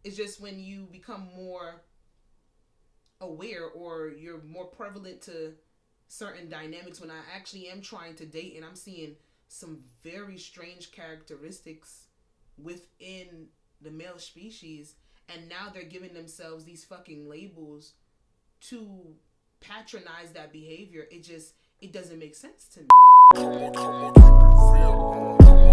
It's just when you become more aware or you're more prevalent to certain dynamics. When I actually am trying to date and I'm seeing some very strange characteristics within the male species, and now they're giving themselves these fucking labels to patronize that behavior. It doesn't make sense to me. Come on,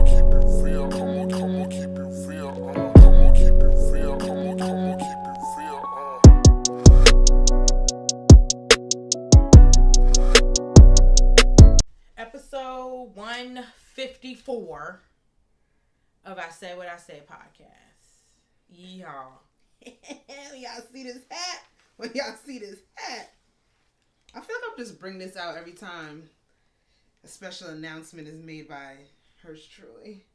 keep it real. Come on, keep it real. Come on, keep it real. Come on, keep it real. Come on, keep it real. Episode 154 of I Said What I Said podcast. Yeehaw. When y'all see this hat? When y'all see this hat? I feel like I'm just bring this out every time a special announcement is made by hers truly.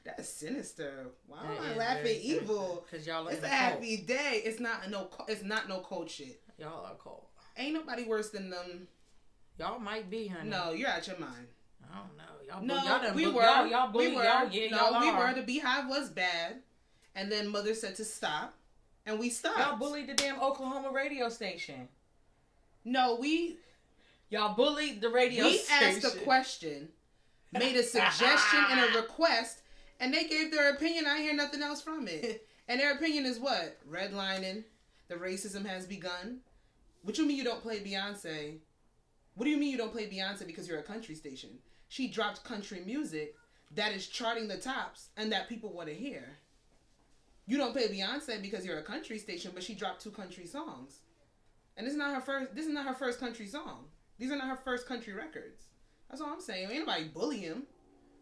That's sinister. Why am I laughing evil? Because y'all it's a happy day. It's not no cold shit. Y'all are cold. Ain't nobody worse than them. Y'all might be, honey. No, you're out your mind. I don't know. Y'all we were. The Beehive was bad, and then Mother said to stop, and we stopped. Y'all bullied the damn Oklahoma radio station. No, y'all bullied the radio station. We asked a question, made a suggestion and a request, and they gave their opinion. I hear nothing else from it. And their opinion is what? Redlining. The racism has begun. What you mean you don't play Beyonce? What do you mean you don't play Beyonce because you're a country station? She dropped country music that is charting the tops and that people want to hear. You don't play Beyonce because you're a country station, but she dropped 2 country songs. And this is not her first country song. These are not her first country records. That's all I'm saying. Ain't nobody bully him.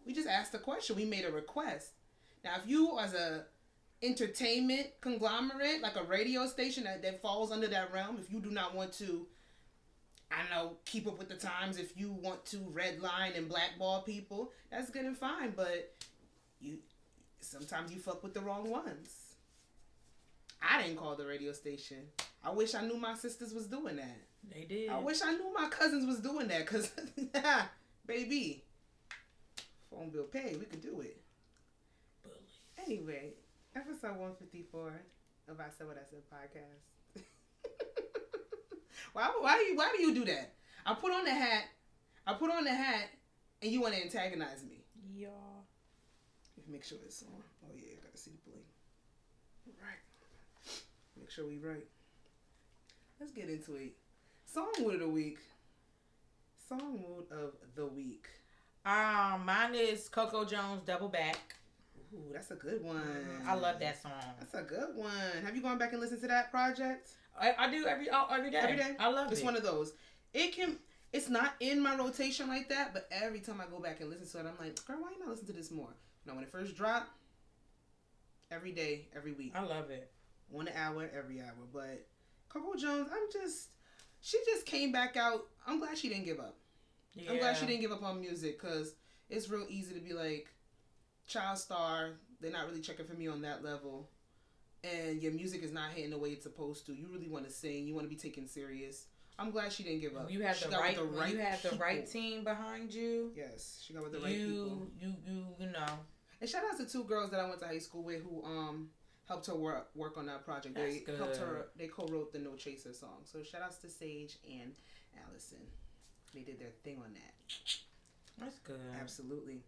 We just asked a question. We made a request. Now, if you as a entertainment conglomerate, like a radio station that falls under that realm, if you do not want to, I don't know, keep up with the times, if you want to redline and blackball people, that's good and fine, but sometimes you fuck with the wrong ones. I didn't call the radio station. I wish I knew my sisters was doing that. They did. I wish I knew my cousins was doing that, because, baby, phone bill paid, we could do it. Bullies. Anyway, episode 154 of I Said What I Said podcast. Why do you do that? I put on the hat, and you want to antagonize me. Yeah. Make sure it's on. Oh yeah, I gotta see the bling. Right. Make sure we right. Let's get into it. Song mood of the week. Mine is Coco Jones' Double Back. Ooh, that's a good one. I love that song. That's a good one. Have you gone back and listened to that project? I do every day. Every day? I love it. It's one of those. It's not in my rotation like that, but every time I go back and listen to it, I'm like, girl, why you not listen to this more? Now, when it first dropped, every day, every week. I love it. 1 hour, every hour. But Coco Jones, she just came back out. I'm glad she didn't give up. Yeah. I'm glad she didn't give up on music, because it's real easy to be like, child star, they're not really checking for me on that level, and your music is not hitting the way it's supposed to. You really want to sing. You want to be taken serious. I'm glad she didn't give up. You had the right team behind you. Yes, she got with the right people. You know. And shout out to 2 girls that I went to high school with who helped her work on that project. That's good. Helped her. They co-wrote the No Chaser song. So shout outs to Sage and Allison. They did their thing on that. That's good. Absolutely.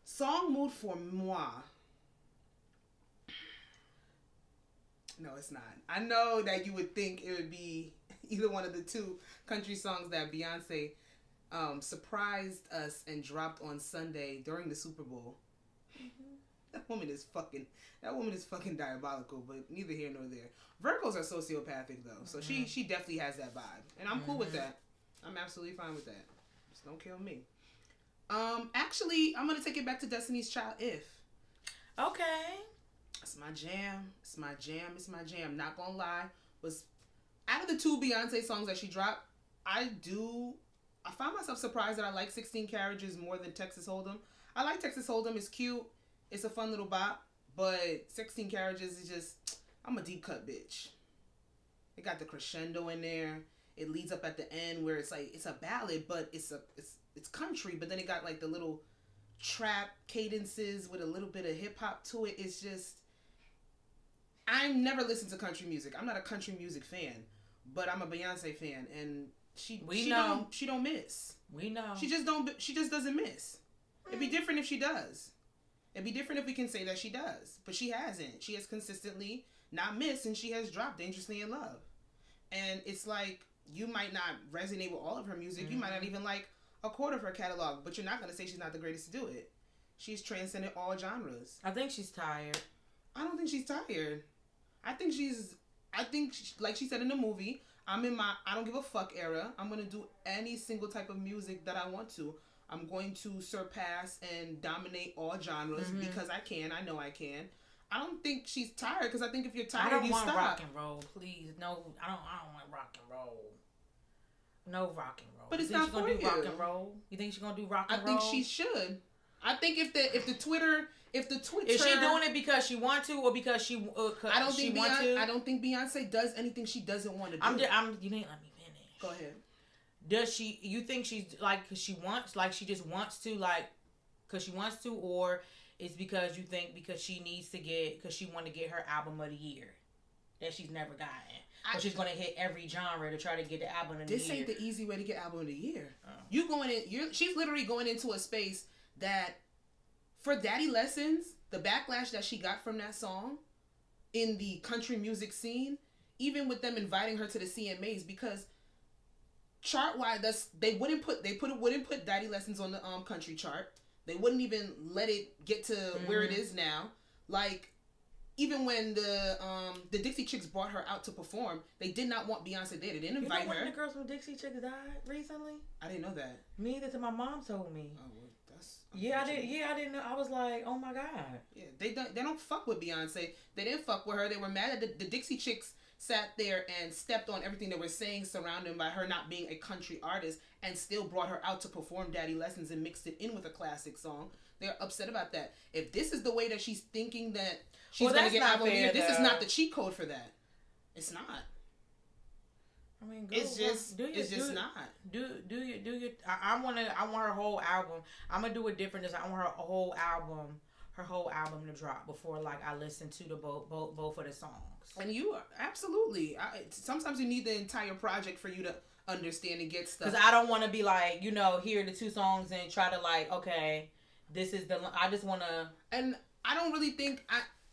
Song mood for moi. No, it's not. I know that you would think it would be either one of the 2 country songs that Beyonce surprised us and dropped on Sunday during the Super Bowl. Mm-hmm. That woman is fucking diabolical, but neither here nor there. Virgos are sociopathic though, so she definitely has that vibe, and I'm cool with that. I'm absolutely fine with that. Just don't kill me. Actually, I'm gonna take it back to Destiny's Child. If okay. It's my jam. Not gonna lie. Was out of the 2 Beyonce songs that she dropped, I find myself surprised that I like 16 Carriages more than Texas Hold'em. I like Texas Hold'em. It's cute. It's a fun little bop. But 16 Carriages is just, I'm a deep cut bitch. It got the crescendo in there. It leads up at the end where it's like, it's a ballad, but it's country. But then it got like the little trap cadences with a little bit of hip hop to it. It's just, I never listened to country music. I'm not a country music fan, but I'm a Beyonce fan, and she don't miss. We know. She just doesn't miss. It'd be different if she does. It'd be different if we can say that she does, but she hasn't. She has consistently not missed, and she has dropped Dangerously in Love. And it's like, you might not resonate with all of her music. Mm-hmm. You might not even like a quarter of her catalog, but you're not going to say she's not the greatest to do it. She's transcended all genres. I think she's tired. I don't think she's tired. I think like she said in the movie, I'm in my I don't give a fuck era. I'm going to do any single type of music that I want to. I'm going to surpass and dominate all genres because I can. I know I can. I don't think she's tired, because I think if you're tired, you stop. I don't want rock and roll, please. No, I don't want rock and roll. No rock and roll. But it's not for you. You think she's gonna do rock and roll? You think she's gonna do rock and roll? I think she should. I think if the Twitter is she doing it because she want to, or because she I don't think Beyonce does anything she doesn't want to do. You didn't let me finish. Go ahead. Does she? You think she's like, cause she wants, like she just wants to, like, cause she wants to, or it's because you think because she needs to because she want to get her album of the year that she's never gotten? But she's gonna hit every genre to try to get the album of the year. This ain't the easy way to get album of the year. Oh. She's literally going into a space that, for Daddy Lessons, the backlash that she got from that song in the country music scene, even with them inviting her to the CMAs, because chart-wise, they wouldn't put Daddy Lessons on the country chart. They wouldn't even let it get to where it is now. Like, even when the Dixie Chicks brought her out to perform, they did not want Beyonce there. They didn't invite her. One of the girls from Dixie Chicks died recently? I didn't know that. Me either. My mom told me. Oh, well, that's... Yeah, I didn't know. I was like, oh my God. Yeah, they don't fuck with Beyonce. They didn't fuck with her. They were mad that the Dixie Chicks sat there and stepped on everything they were saying surrounding by her not being a country artist, and still brought her out to perform Daddy Lessons and mixed it in with a classic song. They're upset about that. If this is the way that she's thinking that she's going to get album of the year, this is not the cheat code for that. It's not. I mean, it's just not. Do your. I want her whole album. I'm gonna do it different. I want her whole album to drop before, like, I listen to the both of the songs. And you are absolutely. Sometimes you need the entire project for you to understand and get stuff. Because I don't want to be like, here are the two songs and try to, like, okay, this is I just want to. And I don't really think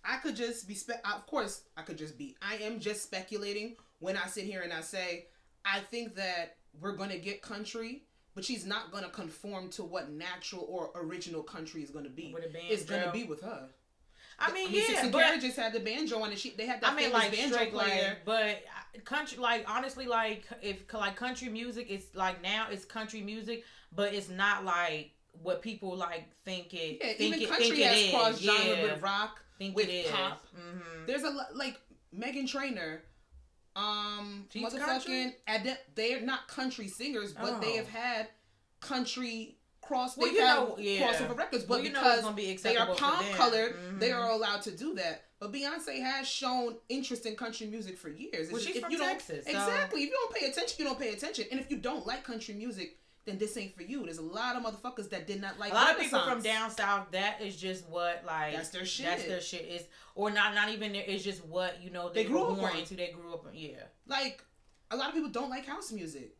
I could just be. Of course, I could just be. I am just speculating when I sit here and I say, I think that we're going to get country, but she's not going to conform to what natural or original country is going to be. It's going to be with her. I mean, yeah, but just had the banjo on it. They had that famous banjo player. But country, like, honestly, like, if like country music, it's like, now it's country music, but it's not like what people like think it. Yeah, even country has cross genre with rock, with pop. Mm-hmm. There's a like Meghan Trainor. Motherfucking, they're not country singers, but they have had country crossover records, but because they are palm colored, they are allowed to do that. But Beyonce has shown interest in country music for years. Well, she's from Texas. Exactly. If you don't pay attention, you don't pay attention. And if you don't like country music, then this ain't for you. There's a lot of motherfuckers that did not like. A lot of people from down south, that is just what, like, that's their shit. That's their shit. Is or not even there. It's just what they grew up into. They grew up in. Yeah. Like, a lot of people don't like house music.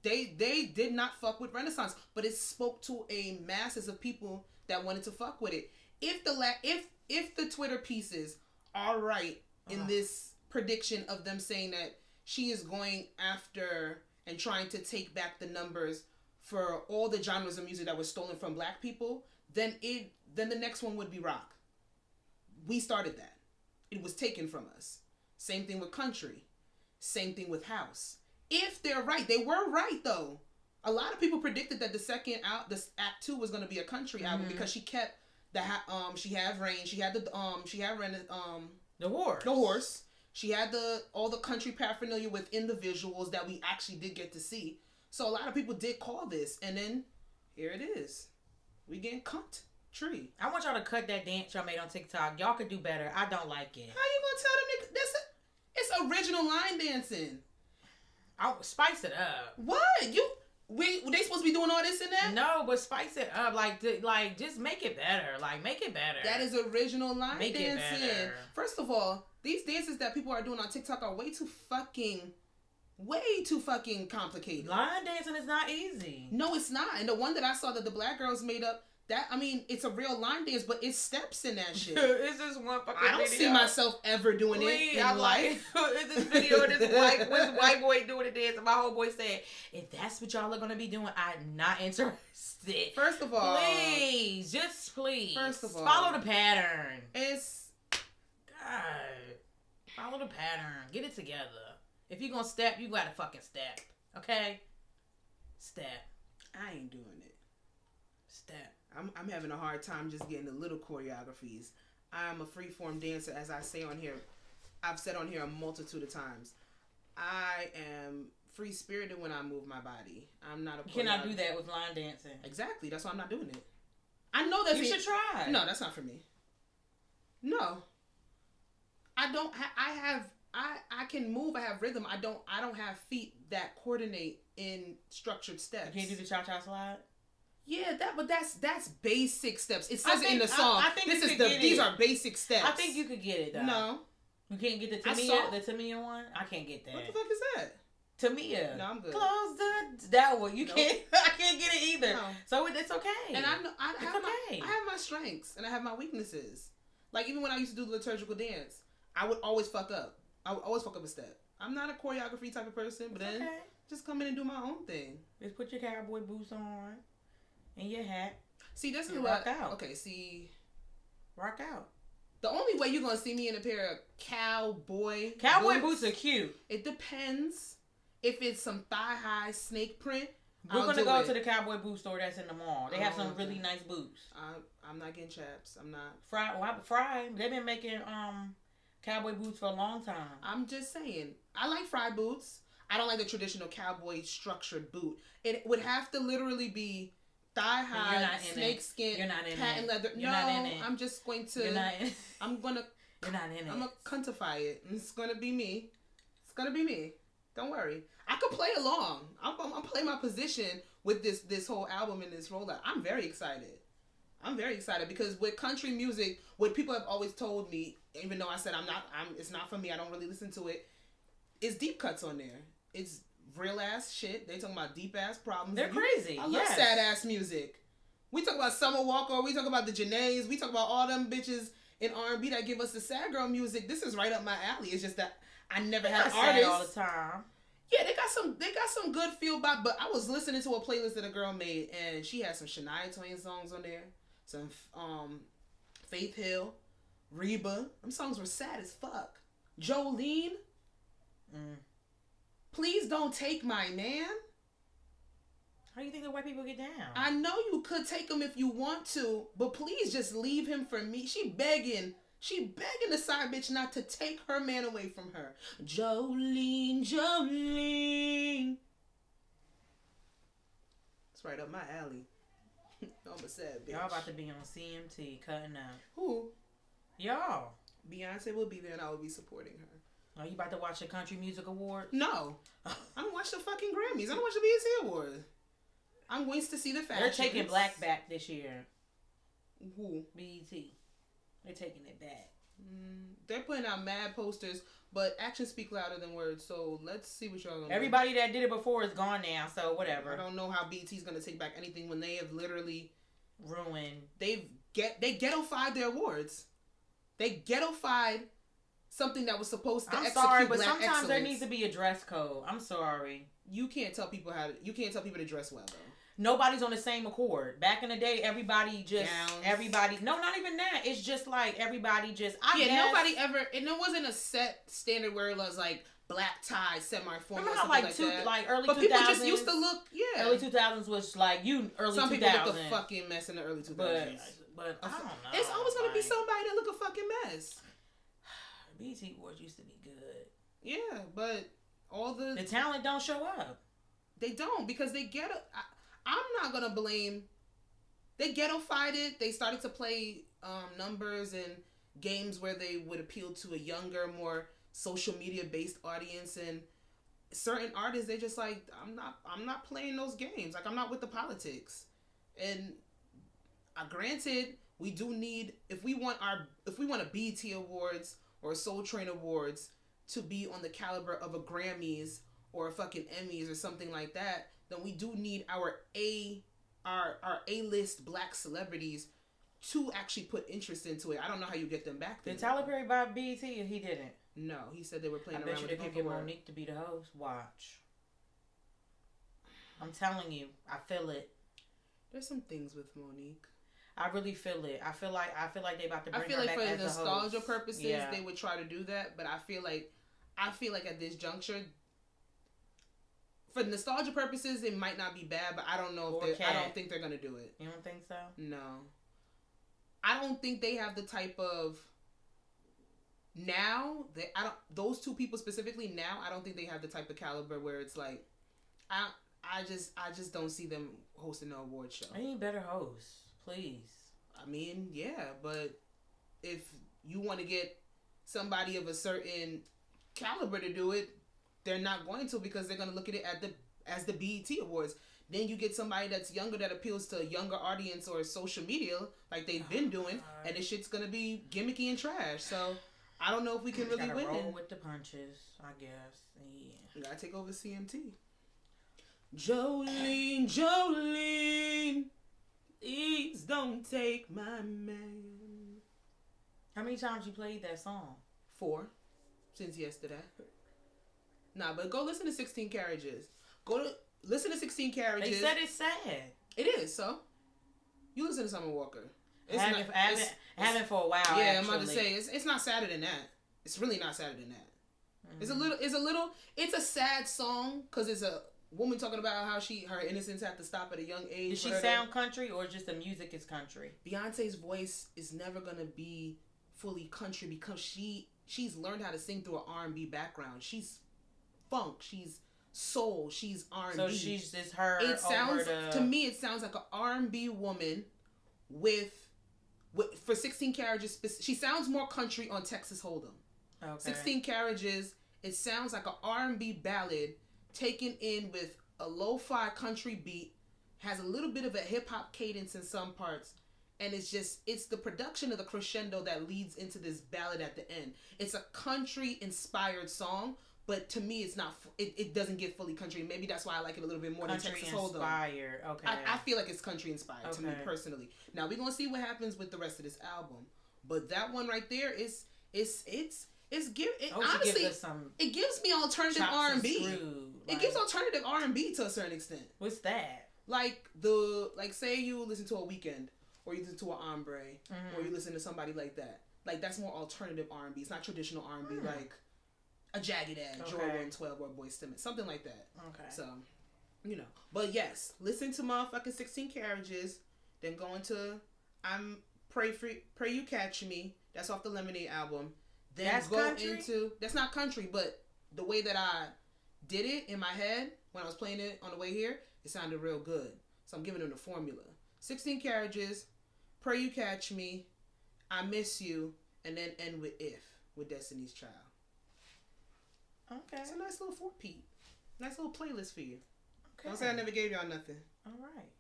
They did not fuck with Renaissance, but it spoke to a masses of people that wanted to fuck with it. If the Twitter pieces are right in this prediction of them saying that she is going after and trying to take back the numbers for all the genres of music that was stolen from black people, then the next one would be rock. We started that. It was taken from us. Same thing with country. Same thing with house. If they're right, they were right though. A lot of people predicted that the Act 2 was going to be a country album because she kept she had Rain, she had the horse. She had all the country paraphernalia within the visuals that we actually did get to see. So a lot of people did call this, and then here it is. We getting country. I want y'all to cut that dance y'all made on TikTok. Y'all could do better. I don't like it. How you gonna tell them niggas? It's original line dancing. I'll spice it up. What? They supposed to be doing all this in there? No, but spice it up. Like just make it better. Like, make it better. That is original line make dancing. It better. First of all, these dances that people are doing on TikTok are way too fucking complicated. Line dancing is not easy. No, it's not. And the one that I saw that the black girls made up, it's a real line dance, but it's steps in that shit. It's just one fucking I don't video. see myself ever doing it in life. It's this video of this white boy doing a dance, and my homeboy said, if that's what y'all are gonna be doing, I'm not interested. First of all, please. First of all, follow the pattern. God, follow the pattern. Get it together. If you're gonna step, you gotta fucking step. Okay? Step. I ain't doing it. Step. I'm having a hard time just getting the little choreographies. I'm a freeform dancer, as I say on here. I've said on here a multitude of times. I am free spirited when I move my body. I'm not a. You cannot do that with line dancing. Exactly. That's why I'm not doing it. I know that you should try. No, that's not for me. No. I don't. I can move. I have rhythm. I don't have feet that coordinate in structured steps. You can't do the cha-cha slide. Yeah, that's basic steps. It says it in the song. I think these are basic steps. I think you could get it though. No, you can't get the Tamia one. I can't get that. What the fuck is that? Tamia. No, I'm good. Close that one. You can't. I can't get it either. No. So it's okay. And I know I okay. have my strengths and I have my weaknesses. Like even when I used to do the liturgical dance, I would always fuck up. I would always fuck up a step. I'm not a choreography type of person, but then just come in and do my own thing. Just put your cowboy boots on and your hat. See, this is rock out. Okay, see, rock out. The only way you're gonna see me in a pair of cowboy boots are cute. It depends. If it's some thigh high snake print, we're gonna go to the cowboy boot store that's in the mall. They have some really nice boots. I'm not getting chaps. I'm not. Fry. They've been making cowboy boots for a long time. I'm just saying. I like fry boots. I don't like the traditional cowboy structured boot. It would have to literally be thigh high, snake skin, patent leather. You're not in it. I'm just going to. You're not in it. I'm gonna. You're not in it. I'm gonna cuntify it. It's gonna be me. It's gonna be me. Don't worry. I could play along. I'm playing my position with this whole album and this rollout. I'm very excited. Because with country music, what people have always told me, even though I said it's not for me, I don't really listen to it, is deep cuts on there. It's real ass shit. They talking about deep ass problems. They're crazy. I love sad ass music. We talk about Summer Walker. We talk about the Janaes. We talk about all them bitches in R&B that give us the sad girl music. This is right up my alley. It's just that I never had an artist all the time. Yeah, they got some good feel bop. But I was listening to a playlist that a girl made, and she had some Shania Twain songs on there, some Faith Hill, Reba. Them songs were sad as fuck. Jolene. Please don't take my man. How do you think the white people get down? I know you could take him if you want to, but please just leave him for me. She begging the side bitch not to take her man away from her. Jolene. It's right up my alley. I'm a sad bitch. Y'all about to be on CMT cutting out. Who? Y'all. Beyonce will be there and I will be supporting her. Are you about to watch the Country Music Awards? No. I'm gonna watch the fucking Grammys. I don't watch the BET Awards. I'm going to see the fashion. They're taking black back this year. Who? BET. They're taking it back. They're putting out mad posters, but actions speak louder than words. So let's see what y'all gonna Everybody that did it before is gone now, so whatever. I don't know how BET's gonna take back anything when they have literally ruined. They ghettofied their awards. They ghettofied something that was supposed to execute sorry, but black sometimes excellence. there needs to be a dress code. I'm sorry. You can't tell people to dress well though. Nobody's on the same accord. Back in the day, everybody just Gowns. No, not even that. It's just like everybody just. Nobody ever. And there wasn't a set standard where it was like black tie, semi-formal. Remember how like early 2000s. But people just used to look. Yeah. Early 2000s was like early. Some 2000s. people look a fucking mess in the early 2000s. But I don't know. It's always gonna be somebody that look a fucking mess. BET Awards used to be good. Yeah, but all the talent don't show up. They don't because they get a. I'm not gonna blame. They ghettofied it. They started to play numbers and games where they would appeal to a younger, more social media based audience, and certain artists, they just like, I'm not playing those games. Like, I'm not with the politics. And granted, we do need, if we want a BET Awards or a Soul Train Awards to be on the caliber of a Grammys or a fucking Emmys or something like that, then we do need our A-list black celebrities to actually put interest into it. I don't know how you get them back there. Did Tyler Perry buy BET or he didn't? No, he said they were playing I around bet you with they're the going to get paperwork. Monique to be the host. Watch. I'm telling you. I feel it. There's some things with Monique. I really feel it. I feel like they about to bring her back as a host. I feel like for nostalgia purposes, they would try to do that. But I feel like at this juncture, for nostalgia purposes, it might not be bad. But I don't know if I don't think they're gonna do it. You don't think so? No. I don't think they have the type of those two people specifically now, I don't think they have the type of caliber where it's like I just don't see them hosting an award show. I need better hosts, please. I mean, yeah, but if you want to get somebody of a certain caliber to do it, they're not going to, because they're going to look at it as the BET Awards. Then you get somebody that's younger that appeals to a younger audience or social media like they've been doing, and this shit's going to be gimmicky and trash. So I don't know if we can really win. Roll with the punches, I guess. Yeah. You gotta take over CMT. Jolene, please don't take my man. How many times you played that song? 4 since yesterday. Nah, but go listen to 16 Carriages. Listen to 16 Carriages. They said it's sad. It is, so. You listen to Summer Walker. I haven't for a while. Yeah, I'm about to say it's not sadder than that. It's really not sadder than that. Mm-hmm. It's a sad song because it's a woman talking about how her innocence had to stop at a young age. Does she sound country or just the music is country? Beyonce's voice is never gonna be fully country because she's learned how to sing through an R&B background. She's funk. She's soul. She's R&B. So she's just her. To me, it sounds like an R&B woman with for 16 Carriages. She sounds more country on Texas Hold'em. Okay. 16 Carriages, it sounds like an R&B ballad taken in with a lo-fi country beat, has a little bit of a hip-hop cadence in some parts, and it's the production of the crescendo that leads into this ballad at the end. It's a country-inspired song, but to me, it's not. It doesn't get fully country. Maybe that's why I like it a little bit more than Texas Hold'em. Country-inspired, okay. I feel like it's country-inspired to me personally. Now, we're going to see what happens with the rest of this album. But that one right there honestly, it gives me alternative R&B. It gives alternative R&B to a certain extent. What's that? Like say you listen to a Weeknd, or you listen to an Ombre, or you listen to somebody like that. Like, that's more alternative R&B. It's not traditional R&B like a Jagged Edge or 112 or Boyz II Men, something like that. Okay. So, but yes, listen to motherfucking 16 Carriages, then go into Pray You Catch Me. That's off the Lemonade album. Then that's go country? That's not country, but the way that I did it in my head when I was playing it on the way here, it sounded real good. So I'm giving them the formula. 16 Carriages, Pray You Catch Me, I Miss You, and then end with Destiny's Child. Okay. It's a nice little 4-peat. Nice little playlist for you. Okay. Don't say I never gave y'all nothing. All right.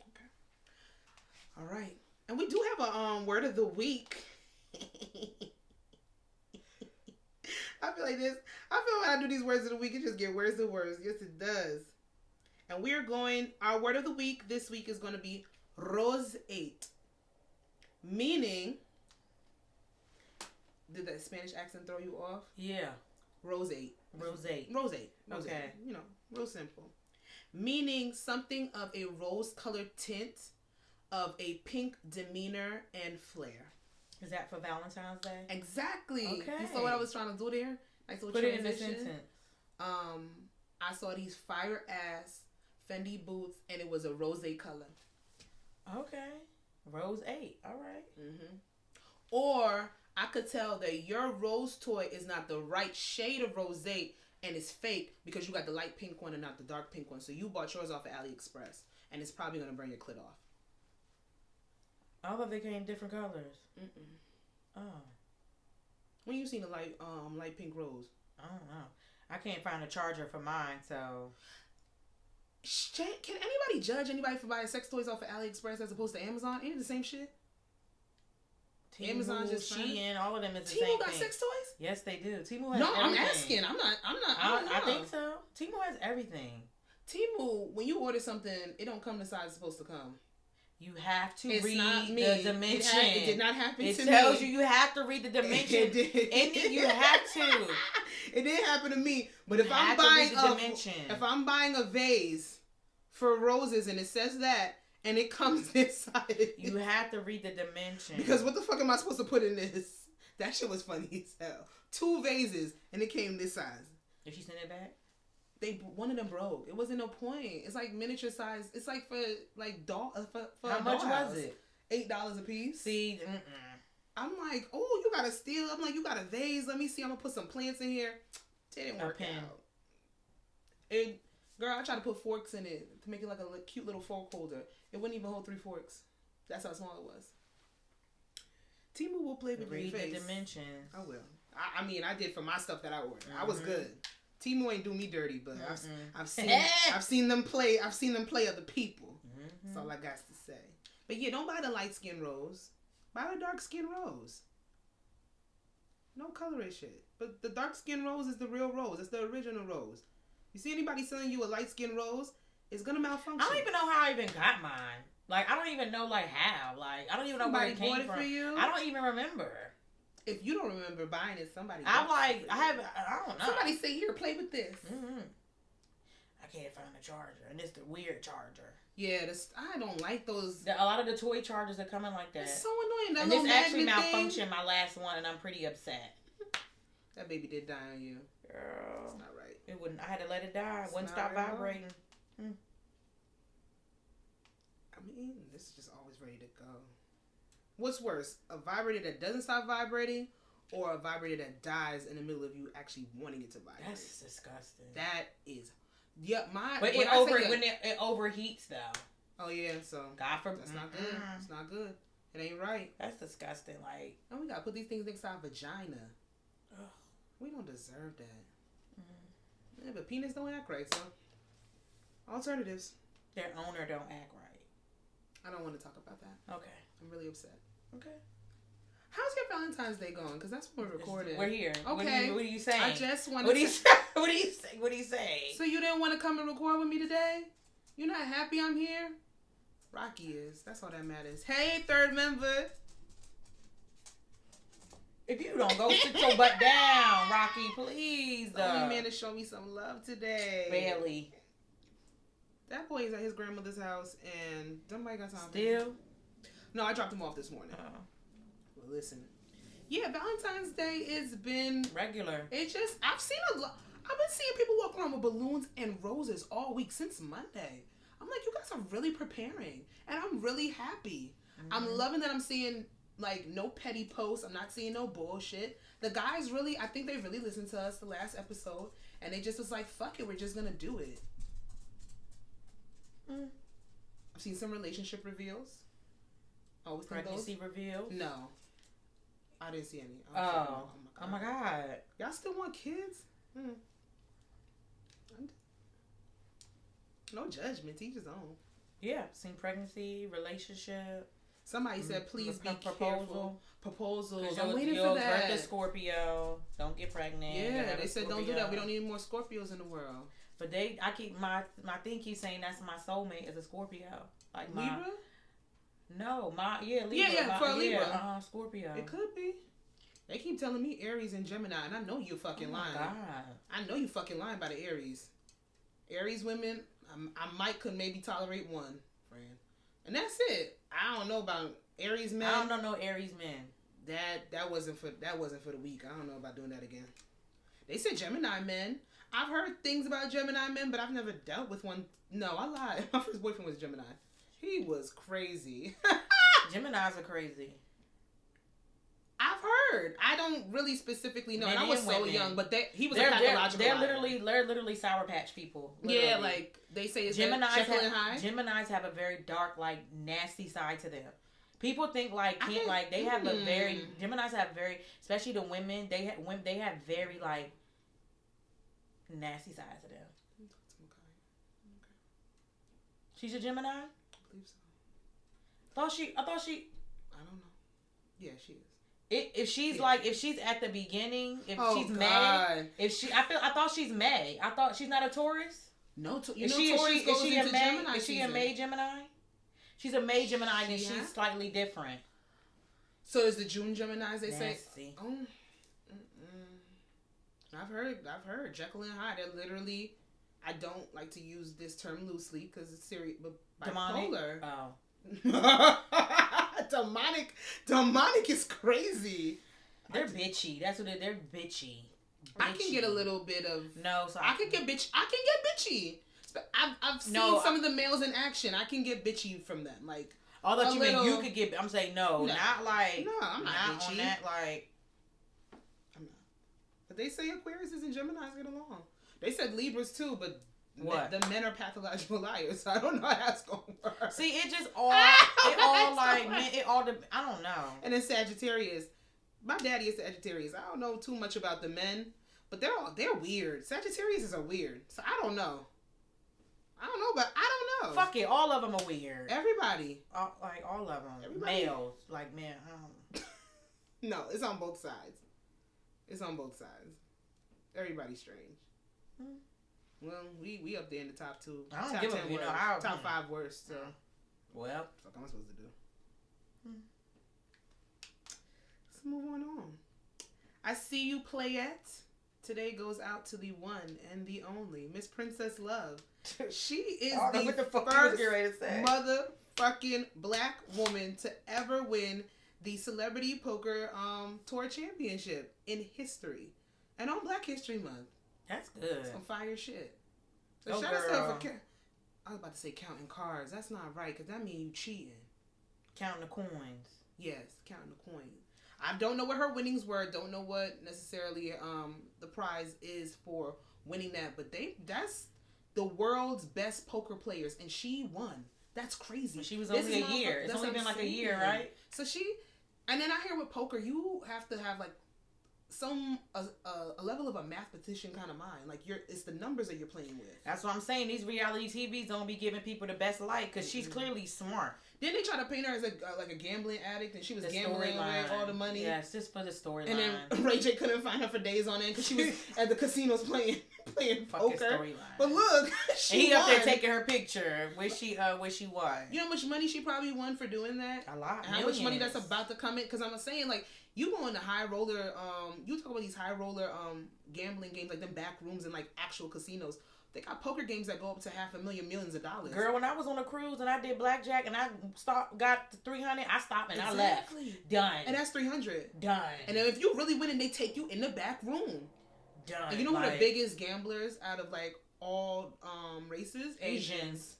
Okay. All right. And we do have a word of the week. I feel like this. I feel when I do these words of the week, it just get worse and worse. Yes, it does. And our word of the week this week is going to be rose-ate. Meaning, did that Spanish accent throw you off? Yeah. Rose-ate. Rose-ate. Rose-ate. Okay. Real simple. Meaning something of a rose-colored tint, of a pink demeanor and flair. Is that for Valentine's Day? Exactly. Okay. You saw what I was trying to do there? Nice little transition. Put it in a sentence. I saw these fire ass Fendi boots, and it was a rosé color. Okay. Rose-ate. All right. Mm-hmm. Or I could tell that your rose toy is not the right shade of rosé, and it's fake because you got the light pink one and not the dark pink one. So you bought yours off of AliExpress, and it's probably going to burn your clit off. I thought they came different colors. Oh. When you seen a light pink rose? I don't know. I can't find a charger for mine, so. Can anybody judge anybody for buying sex toys off of AliExpress as opposed to Amazon? Ain't it the same shit? Temu, Amazon just Shein, all of them is the Temu same got thing. sex toys? Yes, they do. Temu has no, everything. I'm asking. I'm not. I think so. Temu has everything. Temu, when you order something, it don't come the size it's supposed to come. You have to it's read not me. the dimension. It did not happen to me. It tells you have to read the dimension. It did. And you have to. It didn't happen to me. But if I'm buying a vase for roses and it says that and it comes this size, you have to read the dimension. Because what the fuck am I supposed to put in this? That shit was funny as hell. 2 vases and it came this size. Did she send it back? One of them broke. It wasn't no point. It's like miniature size. It's like for like for how much was it? $8 a piece. See, I'm like, oh, you got a steal. I'm like, you got a vase. Let me see. I'm gonna put some plants in here. It didn't work out. Girl, I tried to put forks in it to make it like a cute little fork holder. It wouldn't even hold 3 forks. That's how small it was. Temu will play with your face. Read the dimension. I will. I mean, I did for my stuff that I ordered. Mm-hmm. I was good. Temu ain't do me dirty, but I've seen them play. I've seen them play other people. Mm-hmm. That's all I got to say. But yeah, don't buy the Lightskin Rose. Buy the Darkskin Rose. No color shit. But the Darkskin Rose is the real rose. It's the original rose. You see anybody selling you a Lightskin Rose, it's gonna malfunction. I don't even know how I even got mine. Like, I don't even know like how. Like, I don't even know where it came from. For you? I don't even remember. If you don't remember buying it, somebody. I don't know. Somebody say, here, play with this. Mm-hmm. I can't find a charger, and it's the weird charger. Yeah, I don't like those. A lot of the toy chargers are coming like that. It's so annoying. That and little this actually malfunctioned thing. My last one, and I'm pretty upset. That baby did die on you. Girl. It's not right. It wouldn't. I had to let it die. It wouldn't stop vibrating. I mean, this is just always ready to go. What's worse, a vibrator that doesn't stop vibrating, or a vibrator that dies in the middle of you actually wanting it to vibrate? That's disgusting. That is, yeah. But it overheats though. Oh yeah, so God forbid. That's not good. It's not good. It ain't right. That's disgusting. Like, and we gotta put these things next to our vagina. Ugh. We don't deserve that. Yeah, but penis don't act right, so alternatives. Their owner don't act right. I don't want to talk about that. Okay. I'm really upset. Okay. How's your Valentine's Day going? Because that's when we're recording. We're here. Okay. What are you saying? I just want to. What do you say? What do you say? So you didn't want to come and record with me today? You're not happy I'm here? Rocky is. That's all that matters. Hey, third member. If you don't go sit your butt down, Rocky, please. The only man to show me some love today. Barely. That boy is at his grandmother's house, and somebody got something. Still? No, I dropped him off this morning. Oh. Well, listen. Yeah, Valentine's Day has been regular. It's just I've been seeing people walk around with balloons and roses all week since Monday. I'm like, you guys are really preparing, and I'm really happy. Mm-hmm. I'm loving that I'm seeing like no petty posts. I'm not seeing no bullshit. The guys really, I think they really listened to us the last episode, and they just was like, fuck it, we're just gonna do it. I've seen some relationship reveals. Always pregnancy reveals? No. I didn't see any. Oh my god. Y'all still want kids? No judgment. Each his own. Yeah. Seen pregnancy, relationship. Somebody said, please be careful. Proposals. I'm waiting for that. Birth a Scorpio. Don't get pregnant. Yeah, they said don't do that. We don't need more Scorpios in the world. But my thing keeps saying that's my soulmate is a Scorpio. Like Libra? No, Libra. Yeah, for a Libra. Scorpio. It could be. They keep telling me Aries and Gemini, and I know you fucking lying. God. I know you fucking lying by the Aries. Aries women, I could maybe tolerate one, friend. And that's it. I don't know about Aries men. I don't know no Aries men. That wasn't for the week. I don't know about doing that again. They said Gemini men. I've heard things about Gemini men, but I've never dealt with one. No, I lied. My first boyfriend was Gemini. He was crazy. Geminis are crazy. I've heard. I don't really specifically know. And I was so young, but he was a pathological liar. They're literally Sour Patch people. Literally. Yeah, like they say it's Geminis have a very dark, like nasty side to them. People think they have a very Geminis have very, especially the women. They have very like nasty sides of them. Okay. She's a Gemini? I believe so. I thought she. I don't know. Yeah, she is. If she's if she's at the beginning, if she's God. May, I thought she's May. I thought she's not a Taurus. No, Is she a May Gemini? She's a May Gemini, and she's slightly different. So is the June Geminis? They say. Oh, I've heard Jekyll and Hyde. They're literally. I don't like to use this term loosely because it's serious, but bipolar. Oh. Demonic is crazy. They're bitchy. That's what they're bitchy. I can get a little bit of I can get bitchy. I've seen some of the males in action. I can get bitchy from them. Like, I thought you meant you could get. I'm saying no, not like. No, I'm not bitchy. On that. Like, I'm not. But they say Aquarius and Geminis get along. They said Libras too, but what? The men are pathological liars. So I don't know how that's gonna work. See, it just all I don't know. And then Sagittarius. My daddy is Sagittarius. I don't know too much about the men, but they're weird. Sagittarius are weird. So I don't know. But I don't know. Fuck it, all of them are weird. Everybody. Like all of them. Everybody. Males. Like, man, No, it's on both sides. Everybody's strange. Well, we up there in the top 2. I don't top give 10 a worst. Top 5 worst. So. Well. What am I supposed to do? Let's move on. I see you, Playette. Today goes out to the one and the only Miss Princess Love. She is the first motherfucking black woman to ever win the Celebrity Poker Tour Championship in history, and on Black History Month. That's good. Some fire shit. So shout out to her for I was about to say counting cards. That's not right, because that means you cheating. Counting the coins. Yes, counting the coins. I don't know what her winnings were. Don't know what necessarily the prize is for winning that. But that's the world's best poker players, and she won. That's crazy. But she was only a year. It's only been like a year, right? So and then I hear with poker, you have to have like a level of a mathematician kind of mind. Like it's the numbers that you're playing with. That's what I'm saying. These reality TVs don't be giving people the best light because she's clearly smart. Didn't they try to paint her as a gambling addict, and she was gambling away all the money? Yeah, it's just for the storyline. And then Ray J couldn't find her for days on end because she was at the casinos playing poker. But look, he up there taking her picture. Wish she won. You know how much money she probably won for doing that? A lot. And how much money that's about to come in? Because I'm saying, like, you go into high roller. You talk about these high roller gambling games, like them back rooms and like actual casinos. They got poker games that go up to $500,000, millions of dollars. Girl, when I was on a cruise and I did blackjack and I got to 300, I stopped and I left. Done. And that's 300. Done. And then if you really win, they take you in the back room. Done. And you know who the biggest gamblers out of like all races? Asians.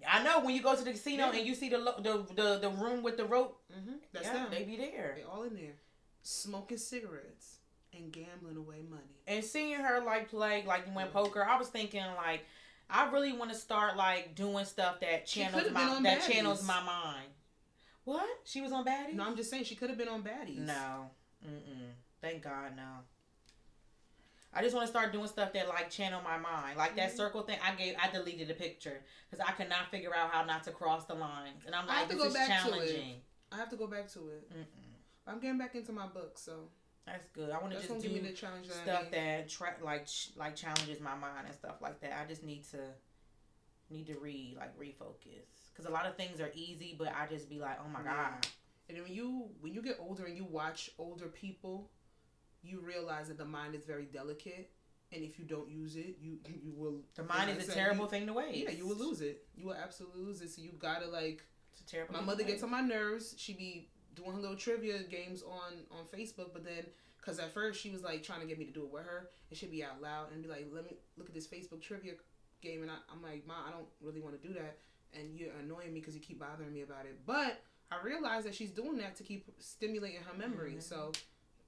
I know when you go to the casino and you see the room with the rope. Mm-hmm. That's them. They be there. They all in there, smoking cigarettes and gambling away money. And seeing her like play like you went poker, I was thinking like I really want to start like doing stuff that channels my mind. What? She was on Baddies? No, I'm just saying she could have been on Baddies. No. Thank God, no. I just want to start doing stuff that like channel my mind. Like that circle thing, I deleted the picture because I could not figure out how not to cross the lines. And I'm like, this is challenging. I have to go back to it. I'm getting back into my book, so. That's good. I want to just do stuff that challenges my mind and stuff like that. I just need to refocus because a lot of things are easy, but I just be like, oh my God. And then when you get older and you watch older people, you realize that the mind is very delicate, and if you don't use it, you will. The mind is a terrible thing to waste. Yeah, you will lose it. You will absolutely lose it. So you gotta It's a terrible. My mother gets on my nerves. She be doing her little trivia games on Facebook, but then because at first she was like trying to get me to do it with her, and she'd be out loud and be like, "Let me look at this Facebook trivia game," and I'm like, "Ma, I don't really want to do that, and you're annoying me because you keep bothering me about it." But I realized that she's doing that to keep stimulating her memory, so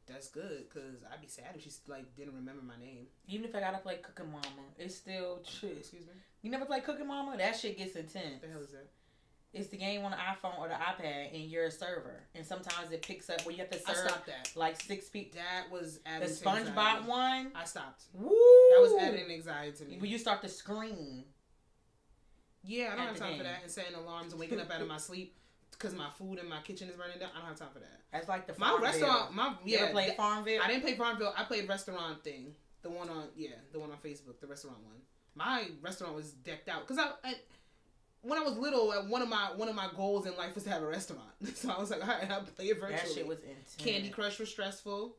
that's good because I'd be sad if she like didn't remember my name. Even if I gotta play Cooking Mama, it's still true. Excuse me. You never play Cooking Mama? That shit gets intense. What the hell is that? It's the game on the iPhone or the iPad, and you're a server. And sometimes it picks up where you have to I serve stopped that. like 6 people. That was adding The SpongeBob one. I stopped. Woo! That was adding anxiety to me. When you start to scream. Yeah, I don't have time for that. And setting alarms and waking up out of my sleep because my food in my kitchen is running down. I don't have time for that. That's like the Farmville. My restaurant. You ever played Farmville? I didn't play Farmville. I played restaurant thing. The one on Facebook, the restaurant one. My restaurant was decked out because I when I was little, one of my goals in life was to have a restaurant. So I was like, all right, I'll play it virtually. That shit was intense. Candy Crush was stressful.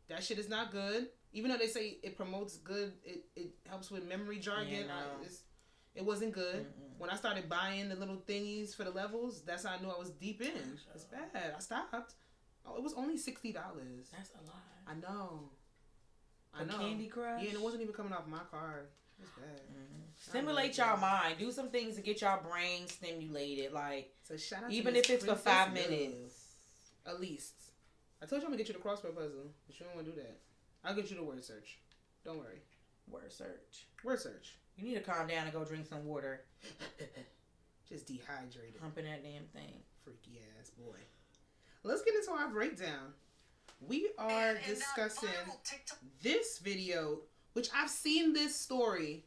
That shit is not good. Even though they say it promotes good, it helps with memory jargon. Yeah, no. It wasn't good. When I started buying the little thingies for the levels, that's how I knew I was deep in. It's bad. I stopped. Oh, it was only $60. That's a lot. I know. Candy Crush? Yeah, and it wasn't even coming off my card. It's bad. Stimulate y'all mind. Do some things to get y'all brain stimulated. Like, so shout out even to if it's for 5 minutes. At least. I told you I'm going to get you the crossword puzzle, but you don't want to do that. I'll get you the word search. Don't worry. Word search. Word search. You need to calm down and go drink some water. Just dehydrated. Humping that damn thing. Freaky ass boy. Let's get into our breakdown. We are discussing this video, which I've seen this story.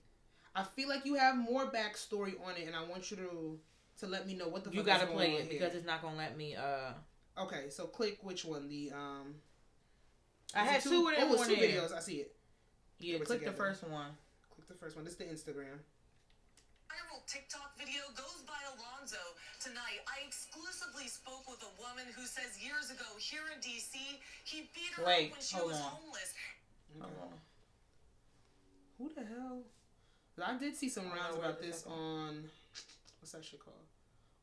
I feel like you have more backstory on it, and I want you to let me know what the fuck is going on. You gotta play it because it's not gonna let me. Okay, so click which one? The I had two of them. Oh, it's two videos. I see it. Yeah, click the first one. Click the first one. This is the Instagram. Viral TikTok video goes by Alonzo. Tonight, I exclusively spoke with a woman who says years ago here in D.C., he beat her up when she was homeless. Okay. Who the hell? I did see some rounds about this on, what's that shit called?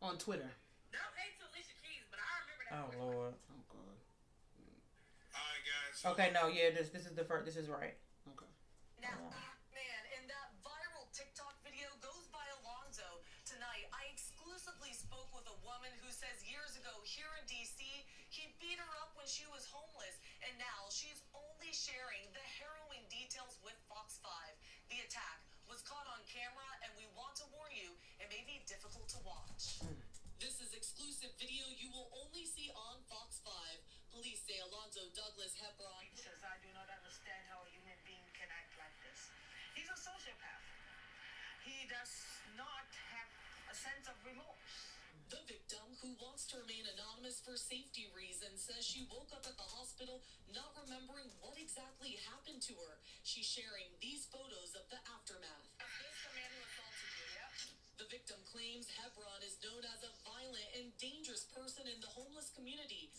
On Twitter. No hate to Alicia Keys, but I remember that. Oh, Lord. Oh, God. Alright, guys. Okay, no, yeah, this is the first, this is right. Okay. Now, man, and that viral TikTok video goes by Alonzo. Tonight, I exclusively spoke with a woman who says years ago here in D.C., he beat her up when she was homeless, and now she's only sharing the harrowing details with Fox 5. The attack was caught on camera, and we want to warn you, it may be difficult to watch. This is exclusive video you will only see on Fox 5. Police say Alonzo Douglas Hebron says, I do not understand how a human being can act like this. He's a sociopath. He does not have a sense of remorse. The victim, who wants to remain anonymous for safety reasons, says she woke up at the hospital not remembering what exactly happened to her. She's sharing these photos of the aftermath. Is this the man who assaulted you? Yep. The victim claims Hebron is known as a violent and dangerous person in the homeless community.